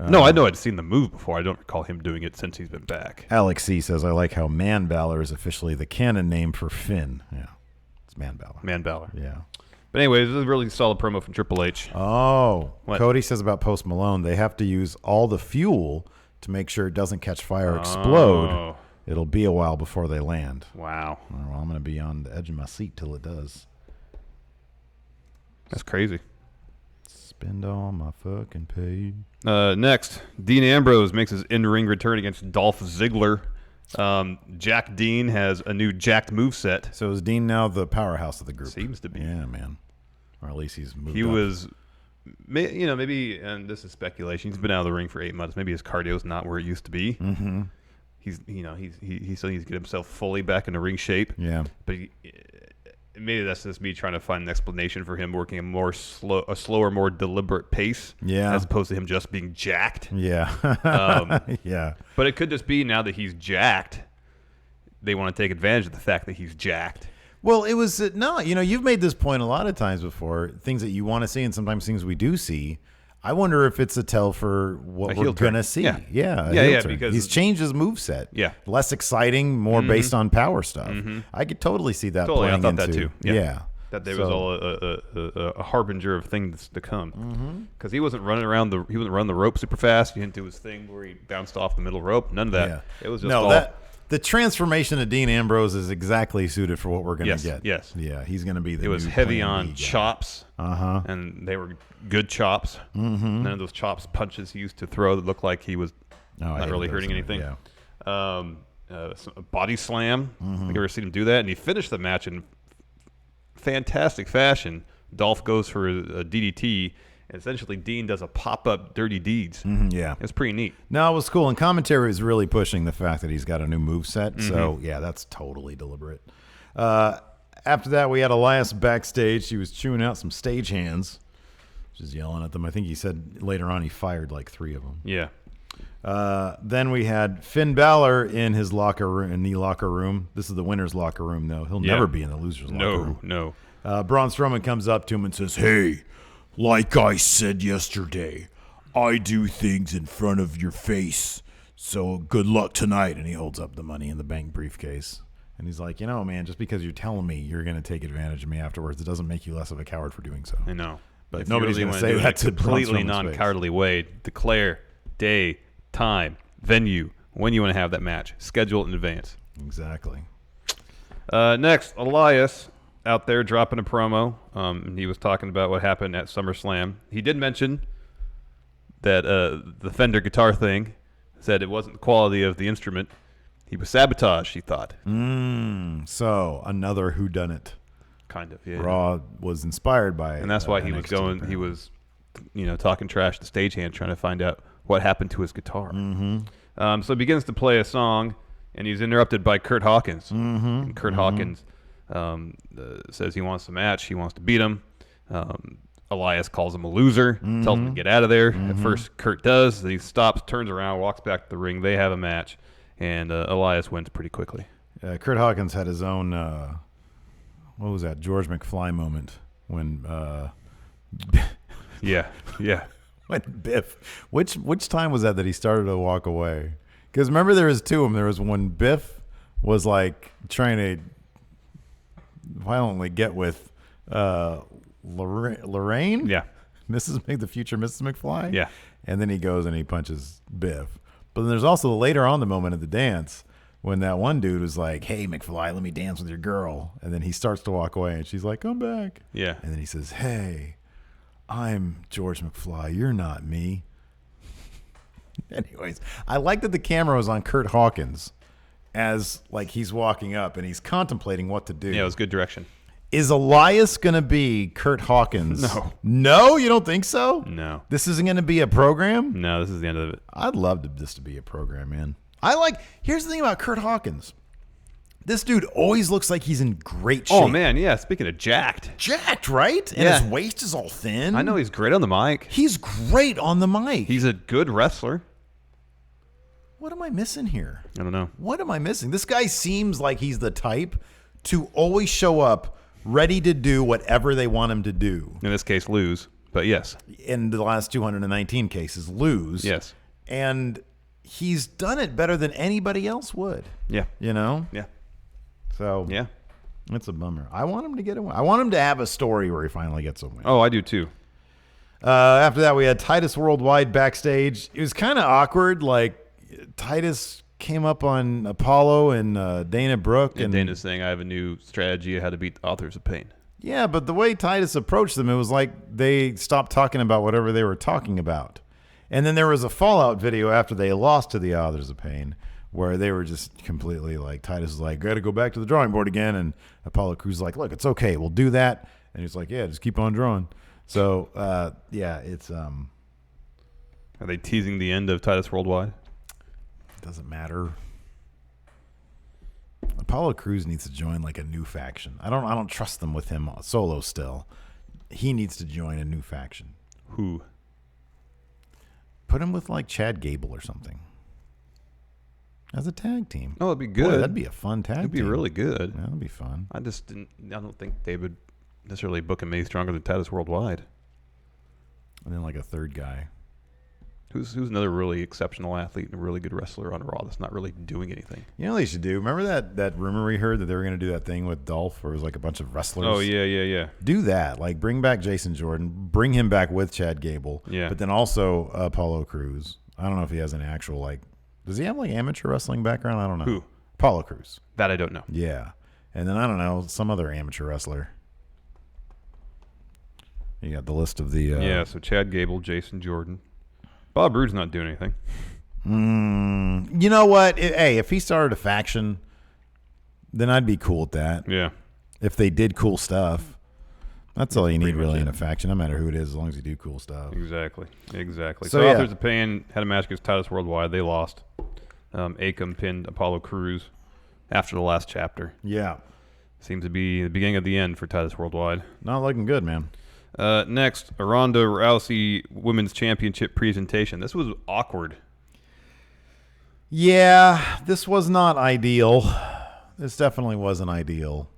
No, I know I'd seen the move before. I don't recall him doing it since he's been back. Alex C. says, I like how Man Balor is officially the canon name for Finn. Yeah, it's Man Balor. Man Balor. Yeah. But anyway, this is a really solid promo from Triple H. Oh, what? Cody says about Post Malone, they have to use all the fuel to make sure it doesn't catch fire or explode. It'll be a while before they land. Wow. Well, I'm going to be on the edge of my seat till it does. That's crazy. Spend all my fucking pay. Next, Dean Ambrose makes his in-ring return against Dolph Ziggler. Jack Dean has a new jacked moveset. So is Dean now the powerhouse of the group? Seems to be. Yeah, man. Or at least he's moved He up. was, maybe, and this is speculation, he's been out of the ring for 8 months. Maybe his cardio's not where it used to be. Mm-hmm. He still needs to get himself fully back into ring shape. Yeah. But maybe that's just me trying to find an explanation for him working a slower, more deliberate pace. Yeah. As opposed to him just being jacked. Yeah. Yeah. But it could just be now that he's jacked, they want to take advantage of the fact that he's jacked. Well, it was you've made this point a lot of times before. Things that you want to see, and sometimes things we do see. I wonder if it's a tell for what we're gonna see. Yeah, because he's changed his moveset. Yeah, less exciting, more based on power stuff. I could totally see that playing I thought into that too. Yeah. That there was all a harbinger of things to come. Because he wasn't running the rope super fast. He didn't do his thing where he bounced off the middle rope. None of that. Yeah. It was just the transformation of Dean Ambrose is exactly suited for what we're going to get. Yes. Yeah, he's going to be the It was new heavy Plan on B guy. chops. And they were good chops. None of those chops punches he used to throw that looked like he was not really hurting anything. Yeah. A body slam. I've never seen him do that. And he finished the match in fantastic fashion. Dolph goes for a DDT. And essentially, Dean does a pop-up Dirty Deeds. Yeah. It's pretty neat. No, it was cool. And commentary was really pushing the fact that he's got a new moveset. So, yeah, that's totally deliberate. After that, we had Elias backstage. He was chewing out some stagehands, just yelling at them. I think he said later on he fired like 3 of them. Yeah. Then we had Finn Balor in his locker room. This is the winner's locker room, though. He'll never be in the loser's locker room. No. Braun Strowman comes up to him and says, Hey, like I said yesterday, I do things in front of your face. so good luck tonight. And he holds up the Money in the Bank briefcase. And he's like, man, just because you're telling me you're going to take advantage of me afterwards, it doesn't make you less of a coward for doing so. I know. But if nobody's really going to wanna say do that to it in a completely Braun Strowman's non-cowardly way. Declare day, time, venue, when you want to have that match. Schedule it in advance. Exactly. Next, Elias out there dropping a promo. He was talking about what happened at SummerSlam. He did mention that the Fender guitar thing, said it wasn't the quality of the instrument. He was sabotaged, he thought. So another whodunit. Kind of, yeah. Raw was inspired by it. And that's why he was going, apparently. He was, talking trash to stagehand, trying to find out what happened to his guitar. So he begins to play a song, and he's interrupted by Curt Hawkins. And Curt Hawkins says he wants the match. He wants to beat him. Elias calls him a loser, tells him to get out of there. At first, Curt does. Then he stops, turns around, walks back to the ring. They have a match, and Elias wins pretty quickly. Curt Hawkins had his own, what was that, George McFly moment when... Yeah. When Biff... Which time was that he started to walk away? Because remember there was two of them. There was when Biff was like trying to violently get with... Lorraine? Yeah. the future Mrs. McFly? Yeah. And then he goes and he punches Biff. But then there's also later on the moment of the dance when that one dude was like, "Hey, McFly, let me dance with your girl," and then he starts to walk away, and she's like, "Come back." Yeah. And then he says, "Hey, I'm George McFly. You're not me." Anyways, I like that the camera was on Curt Hawkins as like he's walking up and he's contemplating what to do. Yeah, it was good direction. Is Elias going to be Curt Hawkins? No. No? You don't think so? No. This isn't going to be a program? No, this is the end of it. I'd love this to be a program, man. Here's the thing about Curt Hawkins. This dude always looks like he's in great shape. Oh, man, yeah. Speaking of jacked. Jacked, right? And Yeah. his waist is all thin. I know he's great on the mic. He's great on the mic. He's a good wrestler. What am I missing here? I don't know. What am I missing? This guy seems like he's the type to always show up ready to do whatever they want him to do. In this case, lose. But yes. In the last 219 cases, lose. Yes. And he's done it better than anybody else would. Yeah. You know? Yeah. So, Yeah. it's a bummer. I want him to get a win. I want him to have a story where he finally gets a win. Oh, I do too. After that, we had Titus Worldwide backstage. It was kind of awkward. Like, Titus came up on Apollo and Dana Brooke. And Dana's saying, I have a new strategy of how to beat the authors of pain. Yeah, but the way Titus approached them, it was like they stopped talking about whatever they were talking about. And then there was a fallout video after they lost to the Authors of Pain where they were just completely like, Titus was like, got to go back to the drawing board again. And Apollo Crews was like, look, it's okay. We'll do that. And he's like, yeah, just keep on drawing. So, yeah, it's... Are they teasing the end of Titus Worldwide? Doesn't matter. Apollo Crews needs to join like a new faction. I don't trust them with him solo still. He needs to join a new faction. Who? Put him with like Chad Gable or something. As a tag team. Oh, it'd be good. Boy, that'd be a fun tag team. It'd be really good. Yeah, that'd be fun. I don't think they would necessarily book him any stronger than Titus Worldwide. And then like a third guy. Who's another really exceptional athlete and a really good wrestler on Raw that's not really doing anything? You know what they should do? Remember that rumor we heard that they were going to do that thing with Dolph where it was like a bunch of wrestlers? Oh, yeah. Do that. Like bring back Jason Jordan. Bring him back with Chad Gable. Yeah. But then also Apollo Crews. I don't know if he has an actual like... Does he have like amateur wrestling background? I don't know. Who? Apollo Crews. That I don't know. Yeah. And then I don't know, some other amateur wrestler. You got the list of the... Yeah, so Chad Gable, Jason Jordan. Bob Roode's not doing anything. You know what? Hey, if he started a faction, then I'd be cool with that. Yeah. If they did cool stuff. That's all you need pretty much really it. in a faction, no matter who it is, as long as you do cool stuff. Exactly. So, So yeah. Authors of Pain had a match against Titus Worldwide. They lost. Akam pinned Apollo Crews after the last chapter. Yeah. Seems to be the beginning of the end for Titus Worldwide. Not looking good, man. Next, a Ronda Rousey Women's Championship presentation. This was awkward. Yeah, this was not ideal. This definitely wasn't ideal.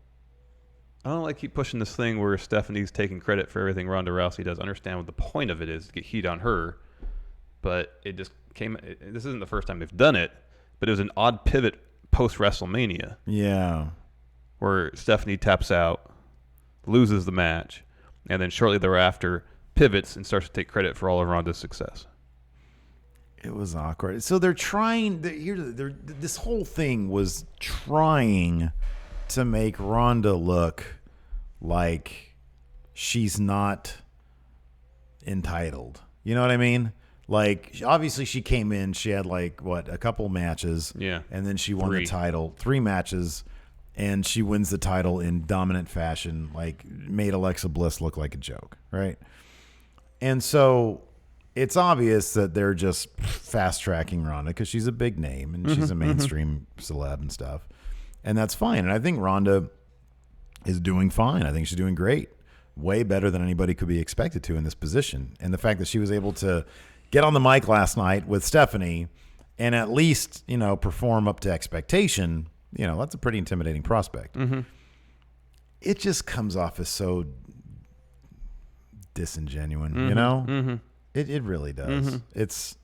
I don't like keep pushing this thing where Stephanie's taking credit for everything Ronda Rousey does. I understand what the point of it is to get heat on her, but it just came. This isn't the first time they've done it, but it was an odd pivot post WrestleMania Yeah. where Stephanie taps out, loses the match, and then shortly thereafter pivots and starts to take credit for all of Ronda's success. It was awkward. So they're trying. This whole thing was trying to make Ronda look like she's not entitled. You know what I mean? Like, obviously she came in, she had like, a couple matches. Yeah. And then she won the title. 3 matches, and she wins the title in dominant fashion, like made Alexa Bliss look like a joke, right? And so it's obvious that they're just fast-tracking Ronda because she's a big name and she's a mainstream celeb and stuff. And that's fine. And I think Ronda is doing fine. I think she's doing great. Way better than anybody could be expected to in this position. And the fact that she was able to get on the mic last night with Stephanie and at least, perform up to expectation, that's a pretty intimidating prospect. Mm-hmm. It just comes off as so disingenuous, Mm-hmm. It really does. It's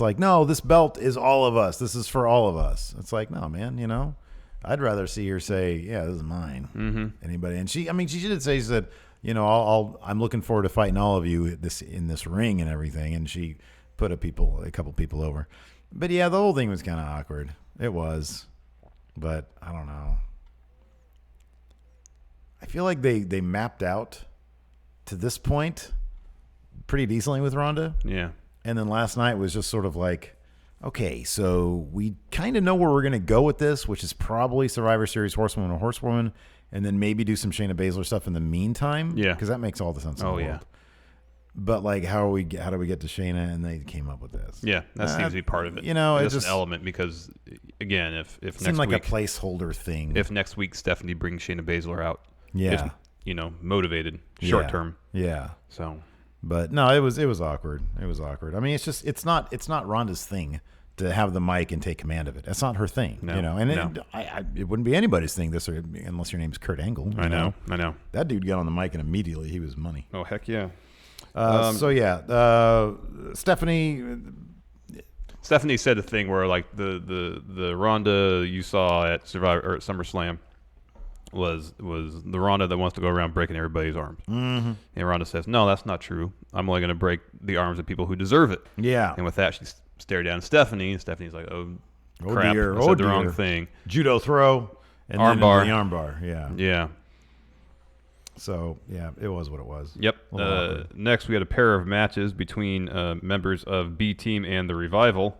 like, no, this belt is all of us. This is for all of us. It's like, no, man, I'd rather see her say, yeah, this is mine. Mm-hmm. Anybody. And she did say, she said, I'm looking forward to fighting all of you in this ring and everything. And she put a couple people over. But yeah, the whole thing was kind of awkward. It was. But I don't know. I feel like they mapped out to this point pretty decently with Ronda. Yeah. And then last night was just sort of like, okay, so we kind of know where we're going to go with this, which is probably Survivor Series Horsewoman or Horsewoman, and then maybe do some Shayna Baszler stuff in the meantime. Yeah. Because that makes all the sense in the world. Yeah. But like, how do we get to Shayna? And they came up with this. Yeah, that seems to be part of it. You know, it's just an element because, again, if it next seemed like week, a placeholder thing. if next week Stephanie brings Shayna Baszler out, Yeah. it's, motivated short term. Yeah. So, but no, it was awkward. It was awkward. I mean, it's not Ronda's thing to have the mic and take command of it. That's not her thing. No, and no. it wouldn't be anybody's thing unless your name's Kurt Angle. I know. That dude got on the mic and immediately he was money. Oh, heck yeah. Stephanie said a thing where like the Ronda you saw at Survivor or at SummerSlam was the Ronda that wants to go around breaking everybody's arms. Mm-hmm. And Ronda says, "No, that's not true. I'm only going to break the arms of people who deserve it." Yeah. And with that, she stared down at Stephanie, and Stephanie's like, "Oh, crap! Dear, I said the wrong thing." Judo throw and Armbar. then the armbar. Yeah. Yeah. So yeah, it was what it was. Yep. Next, we had a pair of matches between members of B Team and the Revival.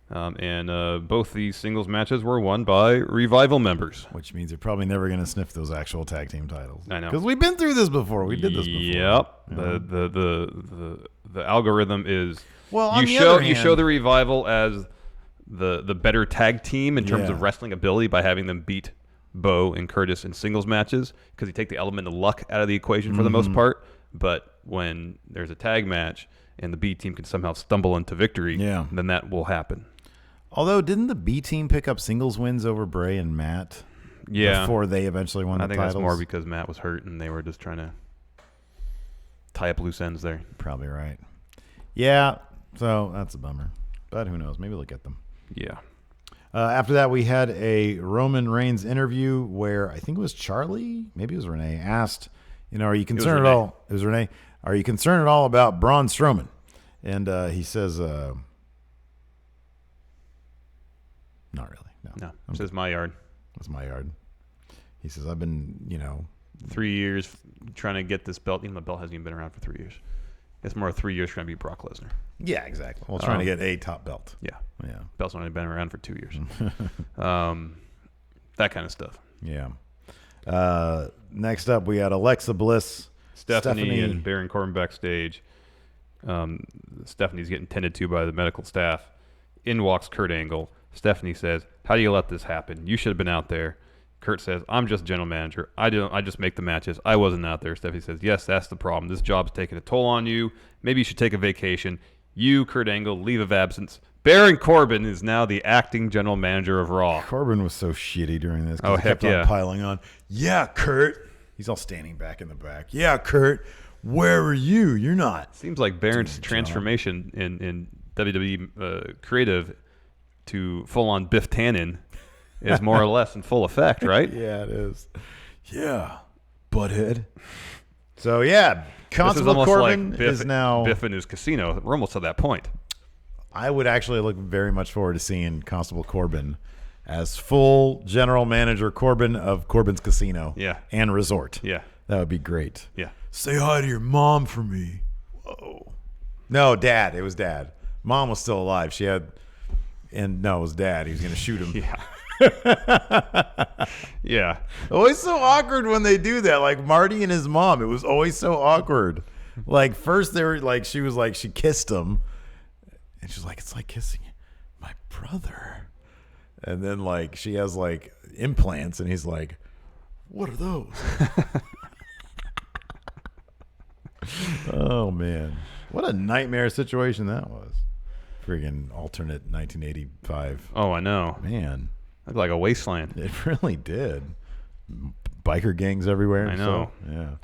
And both these singles matches were won by Revival members. Which means they're probably never going to sniff those actual tag team titles. I know. Because we've been through this before. We did this before. Yep. Yeah. The algorithm is on you the other show hand- the Revival as the better tag team in terms Yeah. of wrestling ability by having them beat Bo and Curtis in singles matches because you take the element of luck out of the equation for the most part. But when there's a tag match and the B team can somehow stumble into victory, then that will happen. Although, didn't the B team pick up singles wins over Bray and Matt? Yeah. Before they eventually won the I think titles? that's more because Matt was hurt and they were just trying to tie up loose ends there. Probably right. Yeah, so that's a bummer. But who knows? Maybe they'll get them. Yeah. After that, we had a Roman Reigns interview where I think it was Charlie, maybe it was Renee, asked, are you concerned at all? It was Renee. Are you concerned at all about Braun Strowman? And he says, not really. No. This is my yard. That's my yard. He says, I've been, 3 years trying to get this belt. Even the belt hasn't even been around for 3 years. It's more 3 years trying to beat Brock Lesnar. Yeah, exactly. Well, trying to get a top belt. Yeah. Yeah. Belt's only been around for 2 years. That kind of stuff. Yeah. Next up, we had Alexa Bliss. Stephanie and Baron Corbin backstage. Stephanie's getting tended to by the medical staff. In walks Kurt Angle. Stephanie says, "How do you let this happen? You should have been out there." Kurt says, "I'm just general manager. I just make the matches. I wasn't out there." Stephanie says, "Yes, that's the problem. This job's taking a toll on you. Maybe you should take a vacation. You, Kurt Angle, leave of absence." Baron Corbin is now the acting general manager of Raw. Corbin was so shitty during this. Oh, he kept heck yeah. on piling on. Yeah, Kurt. He's all standing back in the back. Yeah, Kurt. Where were you? You're not. Seems like Baron's transformation in WWE creative to full-on Biff Tannen is more or less in full effect, right? Yeah, it is. Yeah, butthead. So, yeah, Constable Corbin like is now... Biff in his casino. We're almost to that point. I would actually look very much forward to seeing Constable Corbin as full general manager Corbin of Corbin's Casino and Resort. Yeah. That would be great. Yeah. Say hi to your mom for me. Whoa. No, Dad. It was Dad. Mom was still alive. She had... And no, it was Dad. He was going to shoot him. Yeah. Yeah. Always so awkward when they do that. Like Marty and his mom. It was always so awkward. Like first they were like, she was like, she kissed him. And she's like, it's like kissing my brother. And then like she has like implants and he's like, what are those? Oh man. What a nightmare situation that was. Friggin' alternate 1985. Oh, I know. Man. Looked like a wasteland. It really did. Biker gangs everywhere. I know. So,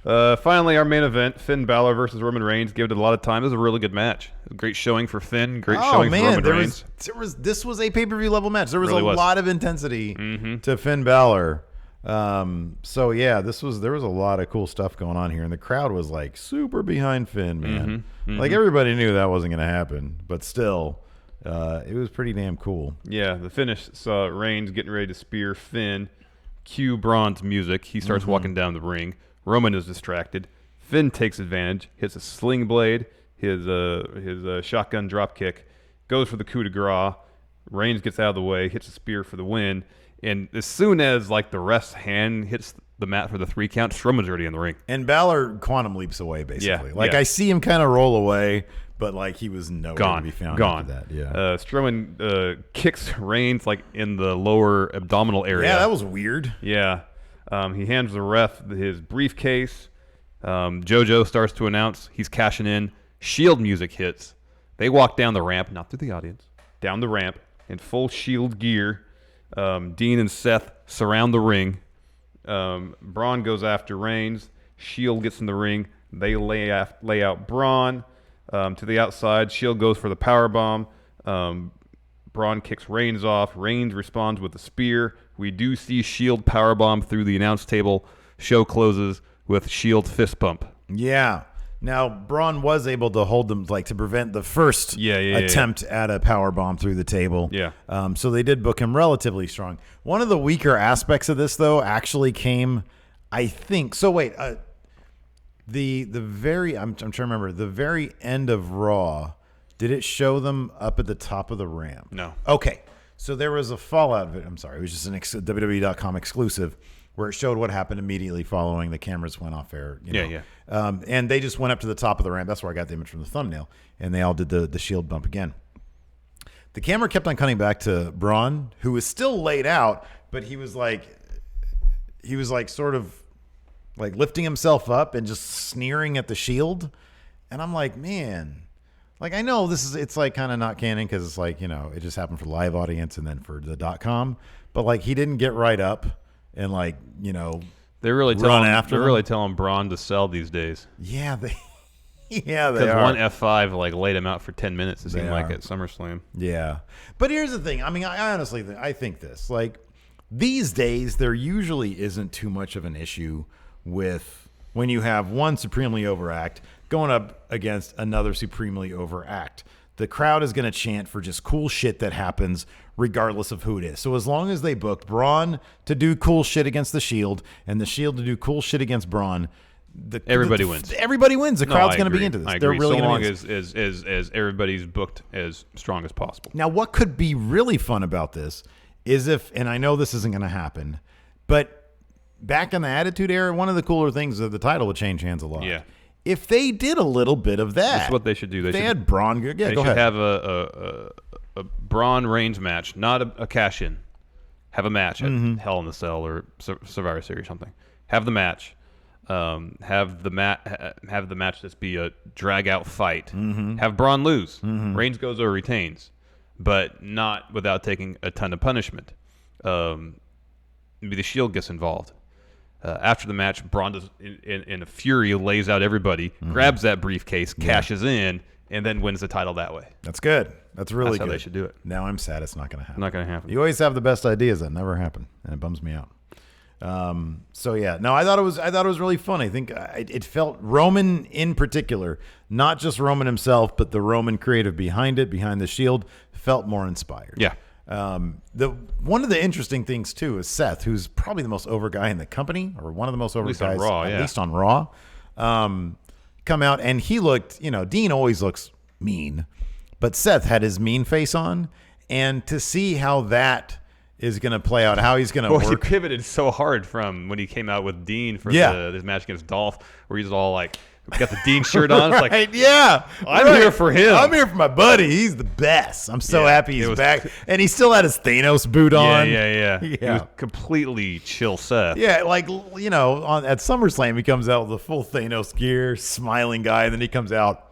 yeah. Finally, our main event, Finn Balor versus Roman Reigns. Gave it a lot of time. It was a really good match. Great showing for Finn. Great showing for Roman Reigns. This was a pay-per-view level match. There was Really was. lot of intensity to Finn Balor. So yeah, there was a lot of cool stuff going on here, and the crowd was like super behind Finn, man. Like everybody knew that wasn't going to happen, but still, It was pretty damn cool. Yeah, the finish saw Reigns getting ready to spear Finn. Cue Braun's music. He starts walking down the ring. Roman is distracted. Finn takes advantage, hits a sling blade, his shotgun drop kick, goes for the coup de grace. Reigns gets out of the way, hits a spear for the win. And as soon as like the ref's hand hits the mat for the 3 count, Strowman's already in the ring. And Balor quantum leaps away, basically. Yeah, like, yeah. I see him kind of roll away, but like he was nowhere to be found Gone. after that. Yeah. Strowman kicks Reigns like in the lower abdominal area. Yeah, that was weird. Yeah. He hands the ref his briefcase. JoJo starts to announce he's cashing in. Shield music hits. They walk down the ramp, not through the audience, down the ramp in full Shield gear. Dean and Seth surround the ring. Braun goes after Reigns. Shield gets in the ring. They lay out Braun to the outside. Shield goes for the powerbomb. Braun kicks Reigns off. Reigns responds with a spear. We do see Shield powerbomb through the announce table. Show closes with Shield fist bump. Yeah. Now, Braun was able to hold them, like, to prevent the first attempt at a power bomb through the table. Yeah. So they did book him relatively strong. One of the weaker aspects of this, though, actually came, I think. So wait, the very I'm trying to remember the very end of Raw. Did it show them up at the top of the ramp? No. Okay. So there was a fallout of it. I'm sorry. It was just an WWE.com exclusive where it showed what happened immediately following the cameras went off air. Yeah. And they just went up to the top of the ramp. That's where I got the image from the thumbnail. And they all did the Shield bump again. The camera kept on cutting back to Braun, who was still laid out, but he was like sort of like lifting himself up and just sneering at the Shield. And I'm like, man, like, I know it's like kind of not canon because it's like, it just happened for the live audience and then for the .com. But like, he didn't get right up and like, They're really run telling Braun to sell these days. Yeah, they are. Because one F5 like laid him out for 10 minutes. It seemed like at SummerSlam. Yeah, but here's the thing. I mean, I honestly think this. Like, these days, there usually isn't too much of an issue with when you have one supremely over act going up against another supremely over act. The crowd is going to chant for just cool shit that happens regardless of who it is. So as long as they booked Braun to do cool shit against the Shield and the Shield to do cool shit against Braun, everybody wins. Everybody wins. The crowd's going to be into this. I They're agree. really so long be as everybody's booked as strong as possible. Now, what could be really fun about this is if, and I know this isn't going to happen, but back in the Attitude Era, one of the cooler things is that the title would change hands a lot. Yeah. If they did a little bit of that, that's what they should do. They had Braun. Yeah, they go should ahead. have a Braun Reigns match, not a cash in. Have a match at Hell in the Cell or Survivor Series or something. Have the match. Have the match just be a drag out fight. Have Braun lose. Reigns goes or retains, but not without taking a ton of punishment. Maybe the Shield gets involved. After the match, Braun does, in a fury lays out everybody, grabs that briefcase, cashes in, and then wins the title that way. That's good. That's really That's good. how they should do it. Now I'm sad it's not going to happen. Not going to happen. You always have the best ideas that never happen, and it bums me out. So yeah, no, I thought it was really fun. I think it felt Roman in particular, not just Roman himself, but the Roman creative behind the Shield felt more inspired. Yeah. One of the interesting things too is Seth, who's probably the most over guy in the company, or one of the most over guys, at least on Raw, come out and he looked. Dean always looks mean, but Seth had his mean face on, and to see how that is going to play out, how he's going to work. He pivoted so hard from when he came out with Dean for his match against Dolph, where he's all like, got the Dean shirt on. It's like, yeah, I'm here for him. I'm here for my buddy. He's the best. I'm so happy he's back. And he still had his Thanos boot on. Yeah. He was completely chill Seth. Yeah, like, at SummerSlam, he comes out with the full Thanos gear, smiling guy, and then he comes out.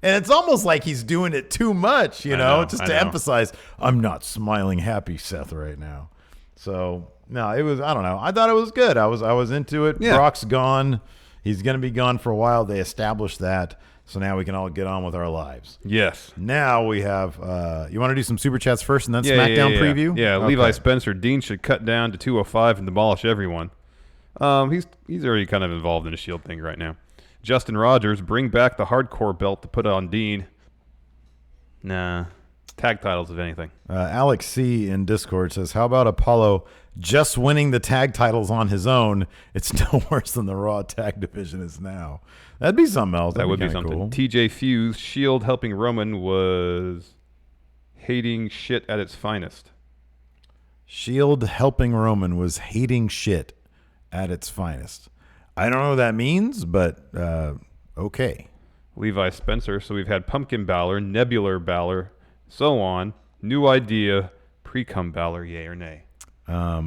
And it's almost like he's doing it too much, just to emphasize, I'm not smiling happy Seth right now. So, no, it was, I don't know. I thought it was good. I was into it. Yeah. Brock's gone. He's going to be gone for a while. They established that. So now we can all get on with our lives. Yes. Now we have, you want to do some Super Chats first and then Smackdown Preview? Yeah, okay. Levi Spencer, Dean should cut down to 205 and demolish everyone. He's already kind of involved in a Shield thing right now. Justin Rogers, bring back the hardcore belt to put on Dean. Nah. Tag titles, if anything. Alex C. in Discord says, how about Apollo just winning the tag titles on his own? It's no worse than the Raw tag division is now. That'd be something else. That would be something. Cool. TJ Fuse, Shield helping Roman was hating shit at its finest. Shield helping Roman was hating shit at its finest. I don't know what that means, but okay. Levi Spencer. So we've had Pumpkin Balor, Nebular Balor, so on. New idea, pre-cum Balor, yay or nay? I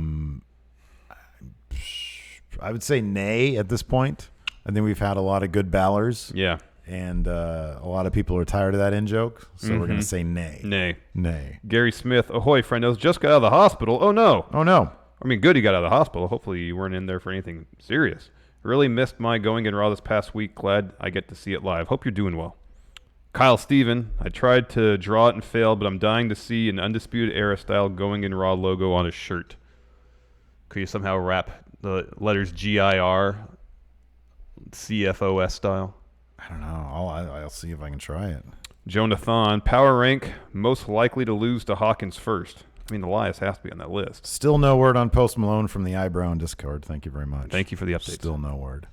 would say nay at this point. I think we've had a lot of good Balors. Yeah. And a lot of people are tired of that in-joke, so we're going to say nay. Nay. Gary Smith, ahoy, friendos, just got out of the hospital. Oh, no. I mean, good he got out of the hospital. Hopefully you weren't in there for anything serious. Really missed my Going in Raw this past week. Glad I get to see it live. Hope you're doing well. Kyle Steven, I tried to draw it and failed, but I'm dying to see an Undisputed Era style Going in Raw logo on his shirt. Could you somehow wrap the letters GIR CFOS style? I don't know. I'll see if I can try it. Jonathan, power rank, most likely to lose to Hawkins first. I mean, Elias has to be on that list. Still no word on Post Malone from the Eyebrow and Discord. Thank you very much. Thank you for the update. Still no word.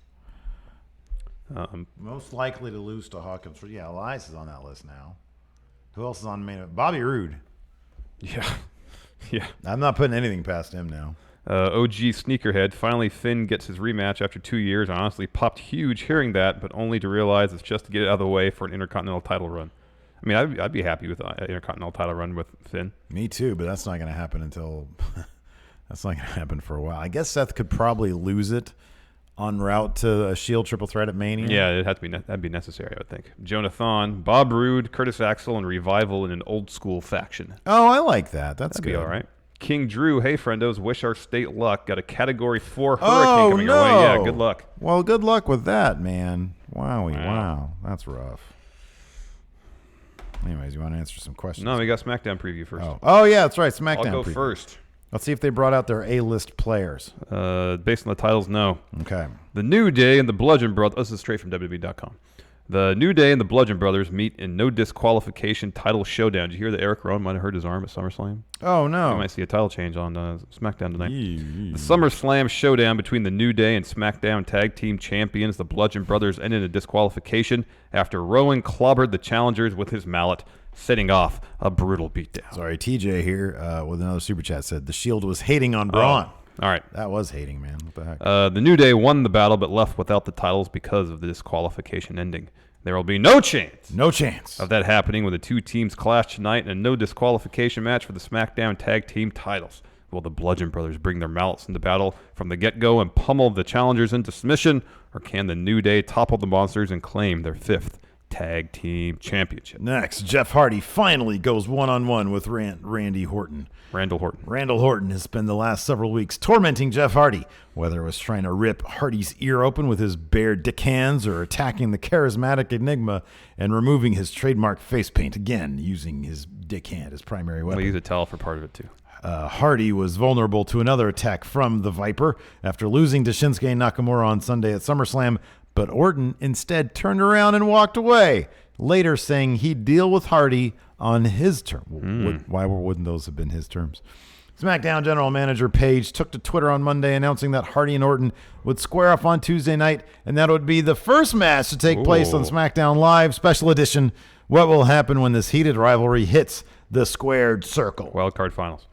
Most likely to lose to Hawkins. Yeah, Elias is on that list now. Who else is on the main? Bobby Roode. Yeah. I'm not putting anything past him now. OG Sneakerhead, finally Finn gets his rematch after 2 years. I honestly popped huge hearing that, but only to realize it's just to get it out of the way for an Intercontinental title run. I mean, I'd be happy with an Intercontinental title run with Finn. Me too, but that's not going to happen until that's not going to happen for a while. I guess Seth could probably lose it en route to a Shield triple threat at Mania. Yeah, that'd be necessary, I would think. Jonathan, Bob Roode, Curtis Axel, and Revival in an old school faction. Oh, I like that. That'd good. Be all right. King Drew, hey friendos, wish our state luck. Got a Category 4 hurricane coming our way. Yeah, good luck. Well, good luck with that, man. Wow. That's rough. Anyways, you want to answer some questions? No, we got Smackdown preview first. Oh yeah, that's right. Smackdown I'll go preview. First. Let's see if they brought out their A-list players. Based on the titles, no. Okay. The New Day and the Bludgeon Brothers. This is straight from WWE.com. The New Day and the Bludgeon Brothers meet in no disqualification title showdown. Did you hear that Eric Rowan might have hurt his arm at SummerSlam? Oh, no. We might see a title change on SmackDown tonight. The SummerSlam showdown between the New Day and SmackDown Tag Team Champions, the Bludgeon Brothers, ended in a disqualification after Rowan clobbered the challengers with his mallet, setting off a brutal beatdown. Sorry, TJ here with another super chat said the Shield was hating on Braun. All right. That was hating, man. What the heck? The New Day won the battle but left without the titles because of the disqualification ending. There will be no chance of that happening when the two teams clash tonight in a no disqualification match for the SmackDown Tag Team titles. Will the Bludgeon Brothers bring their mallets into battle from the get-go and pummel the challengers into submission, or can the New Day topple the Monsters and claim their 5th Tag Team Championship? Next, Jeff Hardy finally goes one-on-one with Randall Horton. Randall Horton has spent the last several weeks tormenting Jeff Hardy, whether it was trying to rip Hardy's ear open with his bare dick hands or attacking the charismatic Enigma and removing his trademark face paint, again using his dick hand as primary weapon. We'll use a towel for part of it, too. Hardy was vulnerable to another attack from the Viper after losing to Shinsuke Nakamura on Sunday at SummerSlam, but Orton instead turned around and walked away, later saying he'd deal with Hardy on his terms. Why wouldn't those have been his terms? SmackDown General Manager Paige took to Twitter on Monday announcing that Hardy and Orton would square off on Tuesday night, and that would be the first match to take place on SmackDown Live Special Edition. What will happen when this heated rivalry hits the squared circle? Wildcard Finals.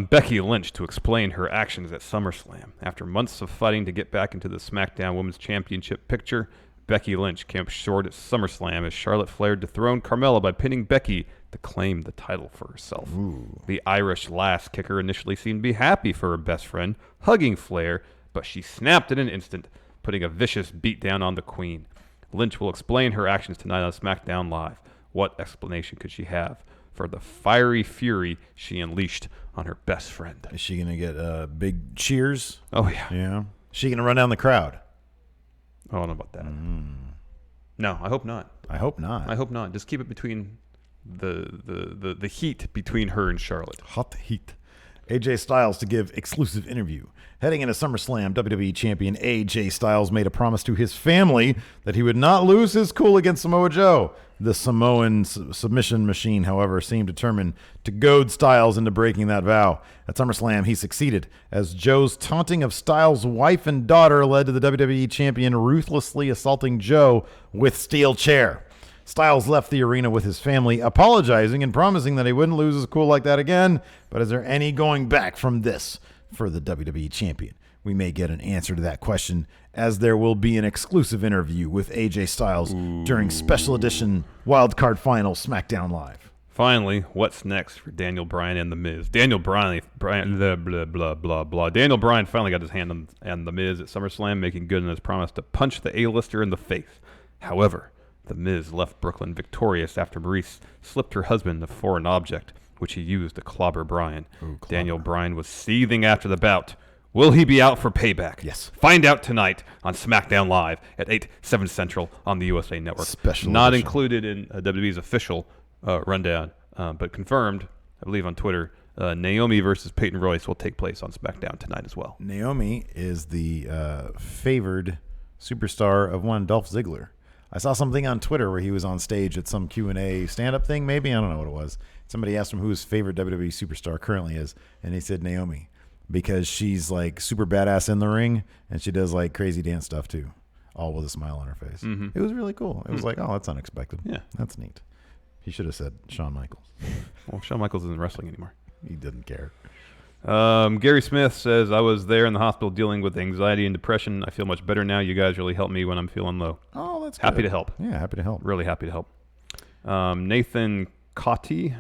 Becky Lynch to explain her actions at SummerSlam. After months of fighting to get back into the SmackDown Women's Championship picture, Becky Lynch came up short at SummerSlam as Charlotte Flair dethroned Carmella by pinning Becky to claim the title for herself. The Irish lass kicker initially seemed to be happy for her best friend, hugging Flair, but she snapped in an instant, putting a vicious beatdown on the Queen. Lynch will explain her actions tonight on SmackDown Live. What explanation could she have for the fiery fury she unleashed on her best friend? Is she going to get big cheers? Oh, yeah. Yeah. Is she going to run down the crowd? I don't know about that. No, I hope not. I hope not. Just keep it between the heat between her and Charlotte. Hot heat. AJ Styles to give exclusive interview. Heading into SummerSlam, WWE Champion AJ Styles made a promise to his family that he would not lose his cool against Samoa Joe. The Samoan submission machine, however, seemed determined to goad Styles into breaking that vow. At SummerSlam, he succeeded, as Joe's taunting of Styles' wife and daughter led to the WWE Champion ruthlessly assaulting Joe with steel chair. Styles left the arena with his family, apologizing and promising that he wouldn't lose his cool like that again. But is there any going back from this for the WWE Champion? We may get an answer to that question, as there will be an exclusive interview with AJ Styles during special edition Wildcard Final Smackdown Live. Finally, what's next for Daniel Bryan and The Miz? Daniel Bryan finally got his hand on The Miz at SummerSlam, making good on his promise to punch the A-lister in the face. However, The Miz left Brooklyn victorious after Maurice slipped her husband a foreign object, which he used to clobber Bryan. Daniel Bryan was seething after the bout. Will he be out for payback? Yes. Find out tonight on SmackDown Live at 7 Central on the USA Network. Special Not edition. included in WWE's official rundown, but confirmed, I believe on Twitter, Naomi versus Peyton Royce will take place on SmackDown tonight as well. Naomi is the favored superstar of one Dolph Ziggler. I saw something on Twitter where he was on stage at some Q&A stand-up thing, maybe. I don't know what it was. Somebody asked him who his favorite WWE superstar currently is, and he said Naomi, because she's like super badass in the ring, and she does like crazy dance stuff too, all with a smile on her face. Mm-hmm. It was really cool. It was like, oh, that's unexpected. Yeah. That's neat. He should have said Shawn Michaels. Well, Shawn Michaels isn't wrestling anymore. He didn't care. Gary Smith says, I was there in the hospital dealing with anxiety and depression. I feel much better now. You guys really help me when I'm feeling low. Oh, that's happy good. to help. Yeah, happy to help. Really happy to help. Nathan Cotti,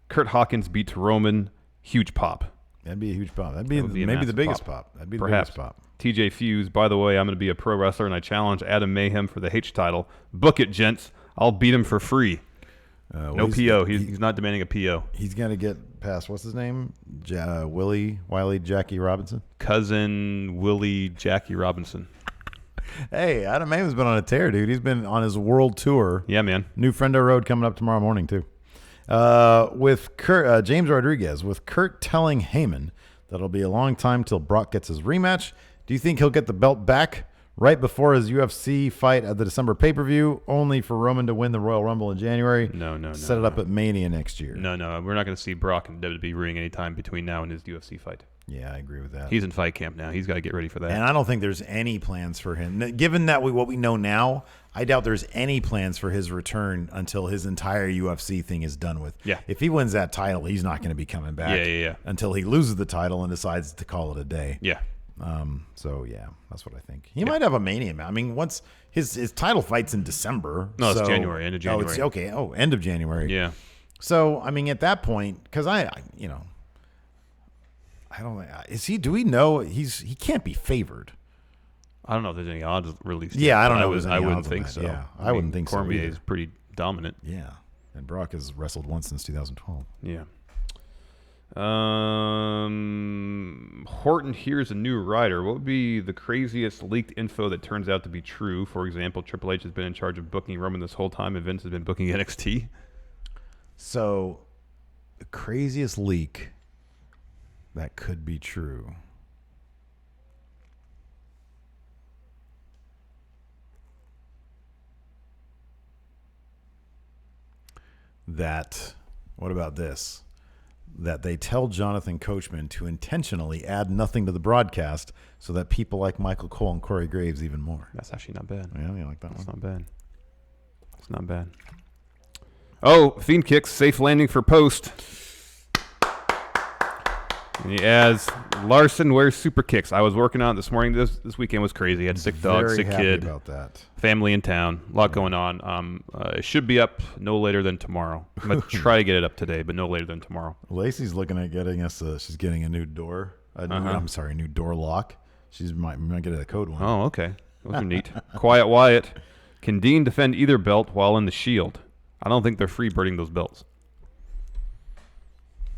Curt Hawkins beats Roman. Huge pop. That'd be a huge pop. That'd be maybe the massive biggest pop. That'd be Perhaps. the biggest pop. TJ Fuse, by the way, I'm going to be a pro wrestler, and I challenge Adam Mayhem for the H title. Book it, gents. I'll beat him for free. No PO. He's not demanding a PO. He's going to get past, what's his name? Wiley Jackie Robinson? Cousin Willie Jackie Robinson. Hey, Adam Mayhem's been on a tear, dude. He's been on his world tour. Yeah, man. New Friendo Road coming up tomorrow morning, too. With Kurt, James Rodriguez, with Kurt telling Heyman that it'll be a long time till Brock gets his rematch. Do you think he'll get the belt back right before his UFC fight at the December pay-per-view, only for Roman to win the Royal Rumble in January? No. Set it up at Mania next year. No. We're not going to see Brock in WWE ring anytime between now and his UFC fight. Yeah, I agree with that. He's in fight camp now. He's got to get ready for that. And I don't think there's any plans for him. Given that what we know now, I doubt there's any plans for his return until his entire UFC thing is done with. Yeah. If he wins that title, he's not going to be coming back. Yeah. Until he loses the title and decides to call it a day. Yeah. So yeah, that's what I think. He might have a Mania match. I mean, once his title fight's in December. No, it's January, end of January. Oh, it's okay. Oh, end of January. Yeah. So I mean, at that point, because I don't. Is he? Do we know he can't be favored? I don't know if there's any odds released. Yeah, I don't know. I wouldn't think so. Yeah, I wouldn't think so. Cormier is pretty dominant. Yeah, and Brock has wrestled once since 2012. Yeah. Horton hears a new rider. What would be the craziest leaked info that turns out to be true? For example, Triple H has been in charge of booking Roman this whole time, and Vince has been booking NXT. So, the craziest leak that could be true. What about this? That they tell Jonathan Coachman to intentionally add nothing to the broadcast so that people like Michael Cole and Corey Graves even more. That's actually not bad. Yeah, you like that That's one? not bad. It's not bad. Oh, Fiend Kicks, safe landing for Post. And he adds, Larson wears super kicks. I was working on it this morning. This weekend was crazy. I had sick dog, Very sick happy kid, about that. family in town, a lot going on. It should be up no later than tomorrow. I'm going to try to get it up today, but no later than tomorrow. Lacey's looking at getting us. She's getting a new door. A new door lock. She's might get a code one. Oh, okay. Those are neat. Quiet Wyatt. Can Dean defend either belt while in the Shield? I don't think they're free-birding those belts.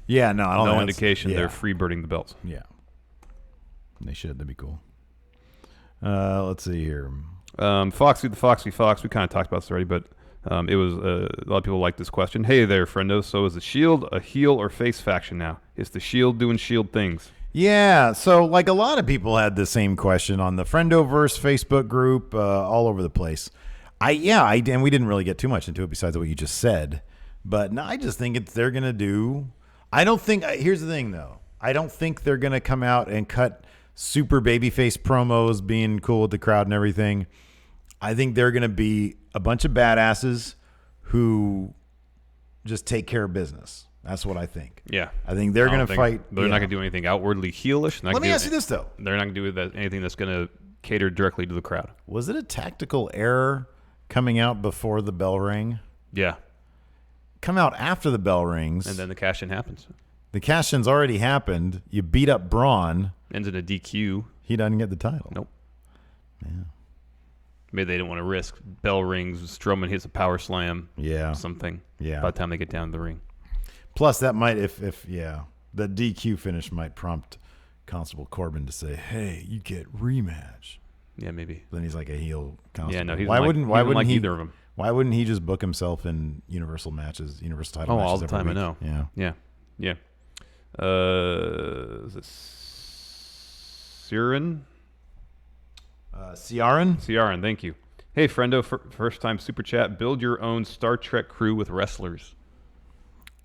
Yeah, no, I don't. No indication they're free-birding the belts. Yeah, they should. That'd be cool. Let's see here. Foxy the Foxy Fox. We kind of talked about this already, but It was a lot of people like this question. Hey there, friendo. So is the Shield a heel or face faction now? Is the Shield doing Shield things? Yeah, so like a lot of people had the same question on the Friendoverse Facebook group, all over the place. And we didn't really get too much into it besides what you just said. But no, I just think they're going to do. I don't think. Here's the thing, though. I don't think they're going to come out and cut super babyface promos, being cool with the crowd and everything. I think they're going to be a bunch of badasses who just take care of business. That's what I think. Yeah. I think they're going to fight. They're not going to do anything outwardly heelish. Let me ask you this, though. They're not going to do anything that's going to cater directly to the crowd. Was it a tactical error coming out before the bell rang? Yeah. Come out after the bell rings. And then the cash-in happens. The cash-in's already happened. You beat up Braun. Ends in a DQ. He doesn't get the title. Nope. Yeah. Maybe they didn't want to risk bell rings, Strowman hits a power slam. Yeah. Something. Yeah. By the time they get down to the ring. Plus, that might, the DQ finish might prompt Constable Corbin to say, "Hey, you get rematch." Yeah, maybe. Then he's like a heel Constable. Yeah, no, why wouldn't he either of them? Why wouldn't he just book himself in Universal matches, Universal title matches? All the time, I know. Yeah. Is it Ciaran? Ciaran, thank you. Hey, friendo, first time super chat. Build your own Star Trek crew with wrestlers.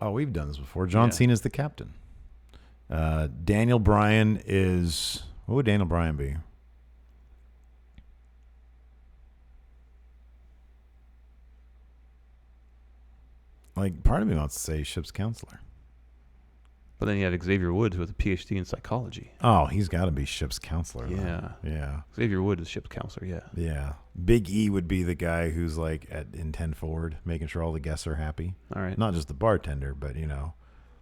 Oh, we've done this before. John Cena's the captain. Daniel Bryan is... What would Daniel Bryan be? Like, part of me wants to say ship's counselor. But then you have Xavier Woods with a PhD in psychology. Oh, he's got to be ship's counselor. Yeah. Though. Yeah. Xavier Woods is ship's counselor, yeah. Yeah. Big E would be the guy who's like in 10 forward, making sure all the guests are happy. All right. Not just the bartender, but, I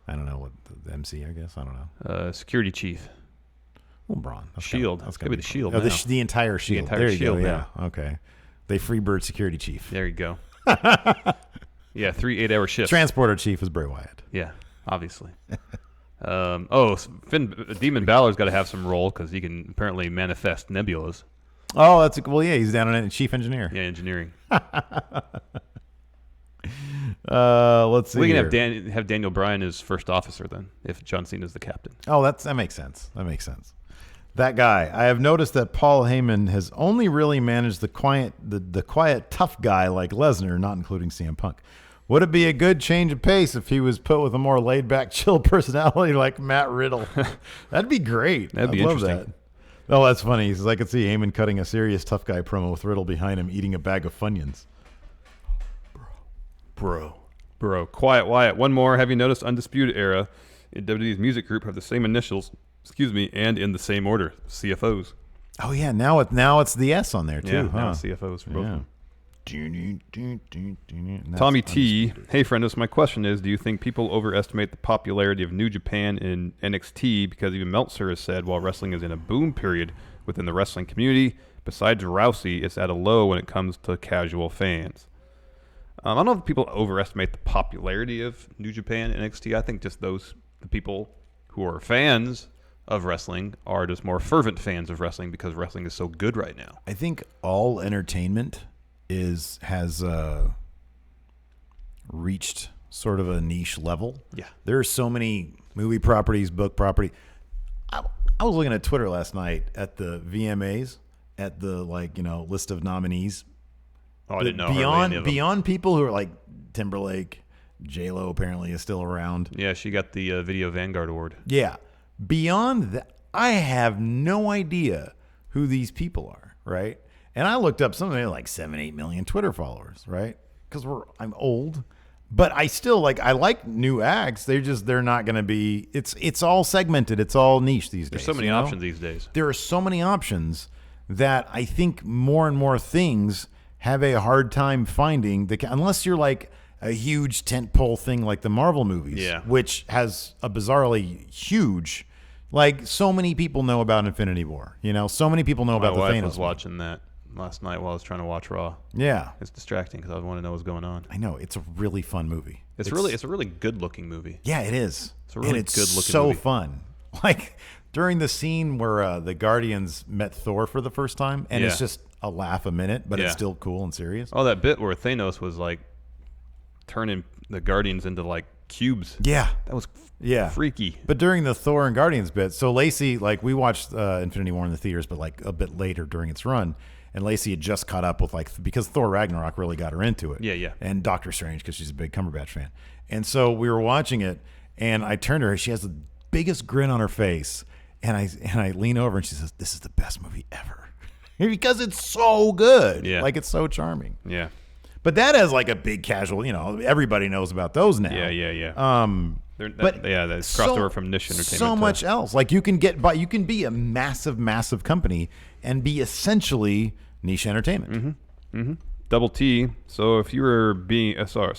don't know, what the MC, I guess. I don't know. Security chief. Well, Braun. Shield. That's gotta be the Shield. Oh, the entire Shield. The entire there you Shield, go. Yeah. Okay. They Freebird security chief. There you go. Yeah, 3 8-hour shifts. Transporter chief is Bray Wyatt. Yeah, obviously. Demon Balor's got to have some role because he can apparently manifest nebulas. Oh, he's down in chief engineer. Yeah, engineering. Let's see. We can have Daniel Bryan as first officer then, if John Cena's the captain. Oh, that makes sense. That guy. I have noticed that Paul Heyman has only really managed the quiet, tough guy like Lesnar, not including CM Punk. Would it be a good change of pace if he was put with a more laid-back, chill personality like Matt Riddle? That'd be great. That'd be love interesting. That. Oh, that's funny. He says, I could see Heyman cutting a serious tough guy promo with Riddle behind him eating a bag of Funyuns. Bro. Quiet Wyatt. One more. Have you noticed Undisputed Era in WWE's music group have the same initials, and in the same order, CFOs. Oh, yeah. Now it's the S on there, too. Yeah, huh? now it's CFOs for both of them. That's Tommy T. Hey, friendos. My question is, do you think people overestimate the popularity of New Japan in NXT because even Meltzer has said while wrestling is in a boom period within the wrestling community, besides Rousey, it's at a low when it comes to casual fans? I don't know if people overestimate the popularity of New Japan and NXT. I think just the people who are fans of wrestling are just more fervent fans of wrestling because wrestling is so good right now. I think all entertainment has reached sort of a niche level. Yeah. There are so many movie properties, book property. I was looking at Twitter last night at the VMAs, at the list of nominees. Oh, I didn't know. Beyond people who are like Timberlake, J-Lo apparently is still around. Yeah, she got the Video Vanguard Award. Yeah. Beyond that, I have no idea who these people are, right? And I looked up something like 7-8 million Twitter followers, right? Because I'm old, but I still I like new acts. They're not going to be. It's all segmented. It's all niche these days. There's so many options these days. There are so many options that I think more and more things have a hard time finding unless you're like a huge tentpole thing like the Marvel movies, which has a bizarrely huge. Like so many people know about Infinity War. So many people know about the Thanos. My wife was watching that last night while I was trying to watch Raw. Yeah. It's distracting because I want to know what's going on. I know. It's a really fun movie. It's a really good-looking movie. Yeah, it is. It's a really good-looking so movie. Fun. Like, during the scene where the Guardians met Thor for the first time, and it's just a laugh a minute, but Yeah. it's still cool and serious. Oh, that bit where Thanos was like turning the Guardians into like cubes. Yeah. That was Yeah. freaky. But during the Thor and Guardians bit, so Lacey, like we watched Infinity War in the theaters, but like a bit later during its run, and Lacey had just caught up with because Thor Ragnarok really got her into it. Yeah, yeah. And Doctor Strange because she's a big Cumberbatch fan. And so we were watching it, and I turned to her. She has the biggest grin on her face, and I lean over, and she says, "This is the best movie ever," because it's so good. Yeah. Like it's so charming. Yeah. But that has like a big casual. Everybody knows about those now. Yeah. That's crossed over from niche entertainment. So much else. Like you can be a massive, massive company and be essentially niche entertainment. Double T. So if you were being So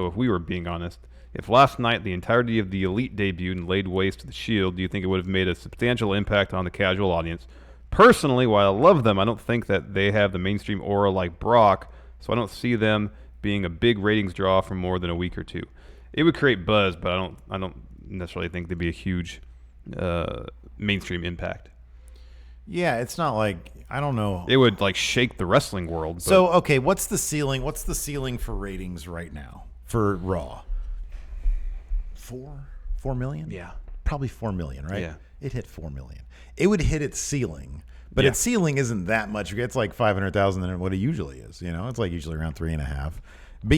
if we were being honest, if last night the entirety of the Elite debuted and laid waste to the Shield, do you think it would have made a substantial impact on the casual audience? Personally, while I love them, I don't think that they have the mainstream aura like Brock, so I don't see them being a big ratings draw for more than a week or two. It would create buzz, but I don't necessarily think there'd be a huge mainstream impact. Yeah, it's not like I don't know. It would like shake the wrestling world. So okay, what's the ceiling? What's the ceiling for ratings right now for Raw? 4 million? Yeah. Probably 4 million, right? Yeah. It hit 4 million. It would hit its ceiling, but Yeah. its ceiling isn't that much. It's like 500,000 than what it usually is. It's like usually around 3.5.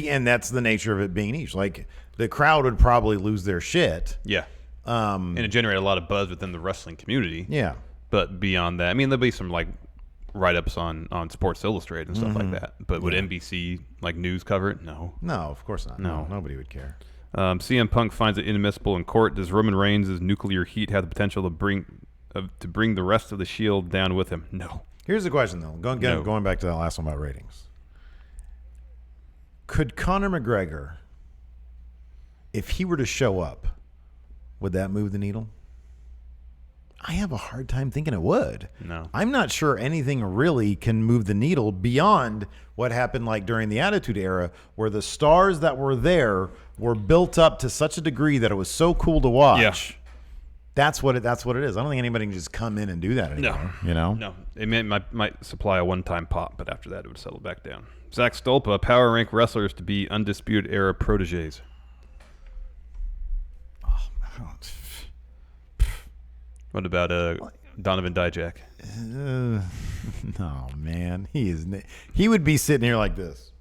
And that's the nature of it being niche. Like the crowd would probably lose their shit. Yeah. And it generated a lot of buzz within the wrestling community. Yeah. But beyond that, I mean, there'll be some like write-ups on Sports Illustrated and stuff like that. But would NBC like news cover it? No. No, of course not. No. Nobody would care. CM Punk finds it inadmissible in court. Does Roman Reigns' nuclear heat have the potential to bring the rest of the Shield down with him? No. Here's the question, though. Going back to that last one about ratings. Could Conor McGregor, if he were to show up, would that move the needle? I have a hard time thinking it would. No. I'm not sure anything really can move the needle beyond what happened like during the Attitude Era, where the stars that were there were built up to such a degree that it was so cool to watch. Yeah. That's what it is. I don't think anybody can just come in and do that anymore. No. It might supply a one-time pop, but after that it would settle back down. Zach Stolpa, power rank wrestlers to be Undisputed Era proteges. What about Donovan Dijak? No, man. He would be sitting here like this.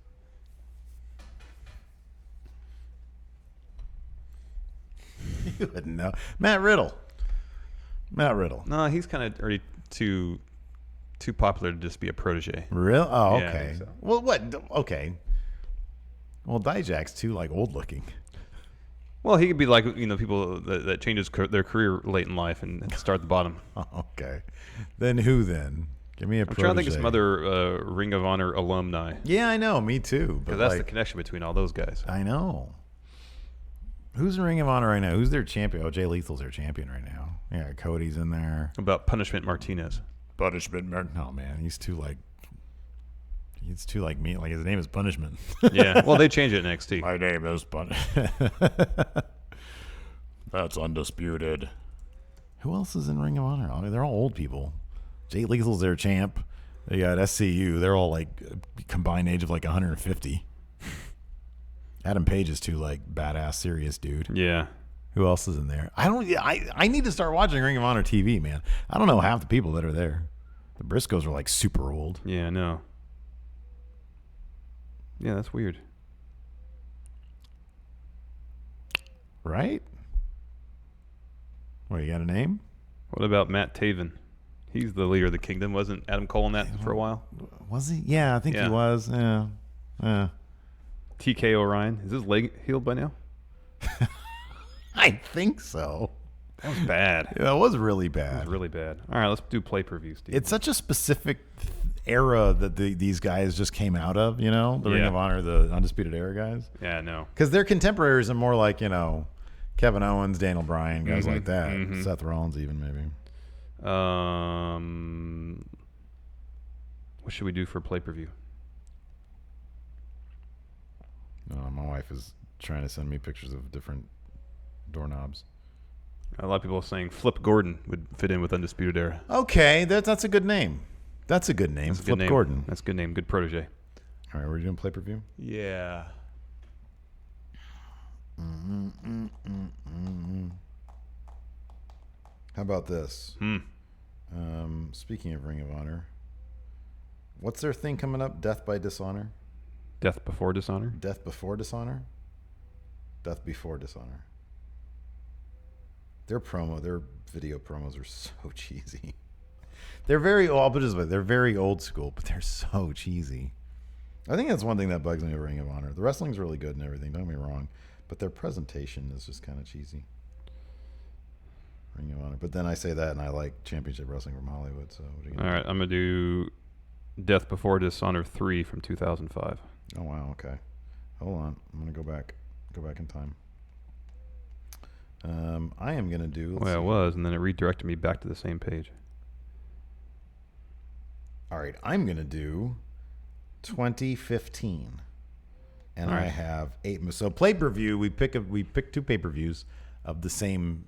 You wouldn't know. Matt Riddle. No, he's kind of already too popular to just be a protege. Real? Oh, Yeah, I okay. think so. Well, what? Okay. Well, Dijak's too like old looking. Well, he could be like people that changes their career late in life and start at the bottom. Oh, okay. Then who then? Give me a I'm protege. trying to think of some other Ring of Honor alumni. Yeah, I know. Me too. But Because that's the connection between all those guys. I know. Who's in Ring of Honor right now? Who's their champion? Oh, Jay Lethal's their champion right now. Yeah, Cody's in there. What about Punishment Martinez? Punishment. No, man, he's too like me. Like his name is Punishment. Yeah. Well, they changed it in NXT. My name is That's undisputed. Who else is in Ring of Honor? I mean, they're all old people. Jay Lethal's their champ. They got SCU. They're all like combined age of like 150. Adam Page is too like badass, serious dude. Yeah. Who else is in there? I need to start watching Ring of Honor TV, man. I don't know half the people that are there. The Briscoes are like super old. Yeah, no. Yeah, that's weird. Right? What, you got a name? What about Matt Taven? He's the leader of the kingdom. Wasn't Adam Cole in that for a while? Was he? Yeah, I think Yeah. he was. Yeah. TK Orion. Is his leg healed by now? I think so. That was bad. Yeah, it was really That bad. was really bad. All right, let's do play per view, Steve. It's such a specific era that these guys just came out of, the Ring Yeah. of Honor, the Undisputed Era guys. Yeah, no. Because their contemporaries are more like, Kevin Owens, Daniel Bryan, guys like that. Seth Rollins even, maybe. What should we do for play per view? My wife is trying to send me pictures of different doorknobs. A lot of people are saying Flip Gordon would fit in with Undisputed Era. Okay, that's a good name. That's a good name. That's a Flip good name. Gordon. That's a good name. Good protege. All right, we're doing pay-per-view? Yeah. How about this? Speaking of Ring of Honor, what's their thing coming up? Death by Dishonor? Death before dishonor? Death before Dishonor? Death before Dishonor. Their video promos are so cheesy. They're very, I'll put it this way, they're very old school, but they're so cheesy. I think that's one thing that bugs me about Ring of Honor. The wrestling's really good and everything, don't get me wrong, but their presentation is just kind of cheesy. Ring of Honor. But then I say that and I like Championship Wrestling from Hollywood, so what are you gonna All right, I'm going to do Death Before Dishonor 3 from 2005. Oh, wow, okay. Hold on. I'm going to go back in time. I am going to do... Well, it was, and then it redirected me back to the same page. All right, I'm going to do 2015. And I have 8. So pay-per-view, we pick 2 pay-per-views of the same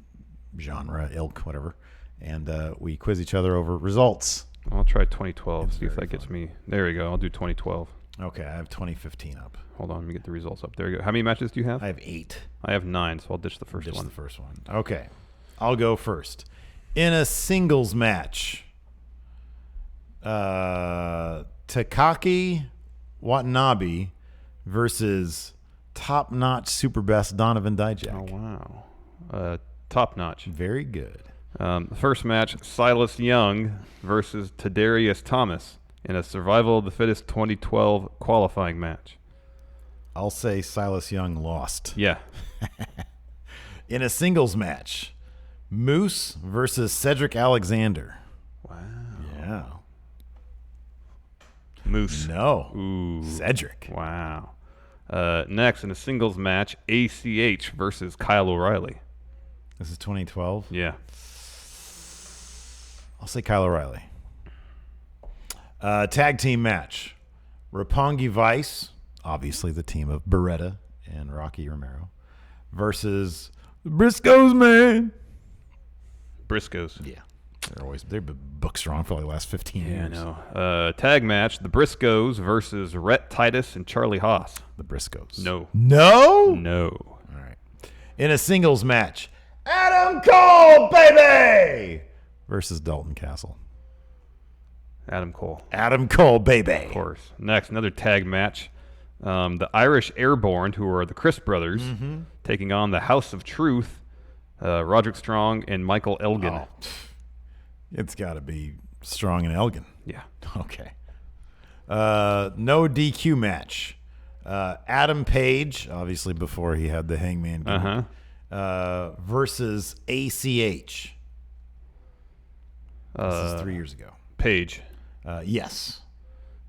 genre, ilk, whatever. And we quiz each other over results. I'll try 2012, It's see if that very gets fun. me. There we go. I'll do 2012. Okay, I have 2015 up. Hold on, let me get the results up. There you go. How many matches do you have? I have 8. I have 9, so I'll ditch the first Just one. the first one. Okay, I'll go first. In a singles match, Takaki Watanabe versus top-notch super best Donovan Dijak. Oh, wow. Top notch. Very good. The first match, Silas Young versus Tadarius Thomas in a Survival of the Fittest 2012 qualifying match. I'll say Silas Young lost. Yeah. In a singles match, Moose versus Cedric Alexander. Wow. Yeah. Moose. No. Ooh. Cedric. Wow. Next, in a singles match, ACH versus Kyle O'Reilly. This is 2012. Yeah. I'll say Kyle O'Reilly. Tag team match. Roppongi Vice, obviously the team of Beretta and Rocky Romero, versus the Briscoes, man. Briscoes. Yeah. They've been book strong for like the last 15 Yeah, I years. know. Tag match, the Briscoes versus Rhett Titus and Charlie Haas. The Briscoes. No. No? No. All right. In a singles match, Adam Cole, baby, versus Dalton Castle. Adam Cole. Adam Cole, baby. Of course. Next, another tag match. The Irish Airborne, who are the Chris brothers, taking on the House of Truth, Roderick Strong and Michael Elgin. Oh, it's got to be Strong and Elgin. Yeah. Okay. No DQ match. Adam Page, obviously before he had the Hangman gimmick, versus ACH. This is 3 years ago. Page. Yes.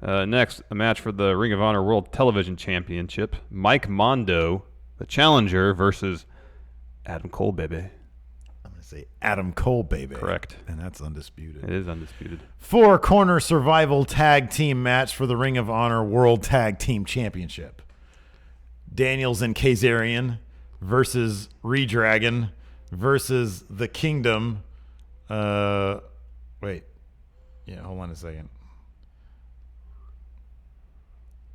Next, a match for the Ring of Honor World Television Championship. Mike Mondo, the challenger, versus Adam Cole, baby. I'm going to say Adam Cole, baby. Correct. And that's undisputed. It is undisputed. 4-corner survival tag team match for the Ring of Honor World Tag Team Championship. Daniels and Kazarian versus Redragon versus the Kingdom. Wait. Yeah, hold on a second.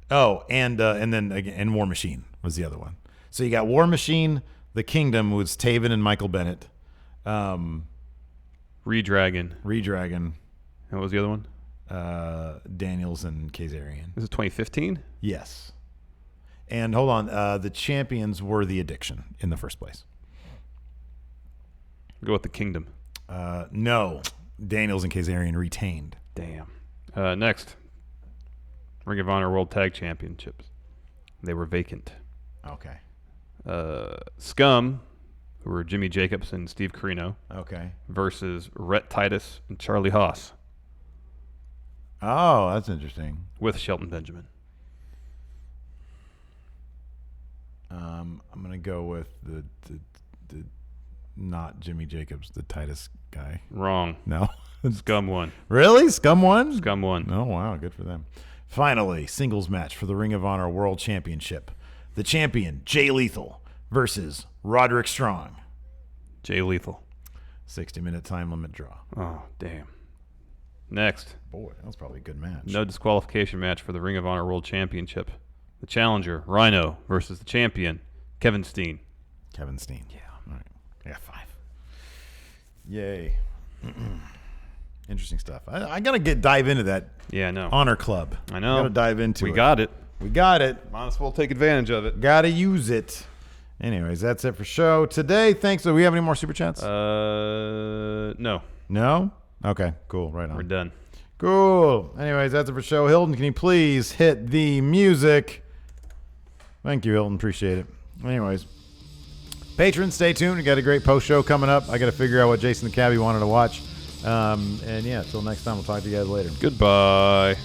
Oh, and then again, and War Machine was the other one. So you got War Machine, the Kingdom was Taven and Michael Bennett. Redragon. Redragon. And what was the other one? Daniels and Kazarian. This is 2015? Yes. And hold on, the champions were the Addiction in the first place. Go with the Kingdom. No, Daniels and Kazarian retained. Damn. Next, Ring of Honor World Tag Championships. They were vacant. Okay. Scum, who were Jimmy Jacobs and Steve Corino, Okay. versus Rhett Titus and Charlie Haas Oh, that's interesting. with Shelton Benjamin. I'm gonna go with the not Jimmy Jacobs, the Titus guy. Wrong. No. Scum won. Really? Scum won? Scum won. Oh, wow. Good for them. Finally, singles match for the Ring of Honor World Championship. The champion, Jay Lethal, versus Roderick Strong. Jay Lethal. 60-minute time limit draw. Oh, damn. Next, Boy, that was probably a good match. no disqualification match for the Ring of Honor World Championship. The challenger, Rhino, versus the champion, Kevin Steen. Kevin Steen. Yeah. All right. I got 5. Yay. Interesting stuff. I got to dive into that Yeah, I know. Honor Club. I know. Got to dive into it. We got it. We got it. Might as well take advantage of it. Got to use it. Anyways, that's it for show today. Thanks. Do we have any more super chats? No. No? Okay, cool. Right on. We're done. Cool. Anyways, that's it for show. Hilton, can you please hit the music? Thank you, Hilton. Appreciate it. Anyways, patrons, stay tuned. We got a great post show coming up. I got to figure out what Jason the Cabbie wanted to watch. And yeah, until next time, we'll talk to you guys later. Goodbye.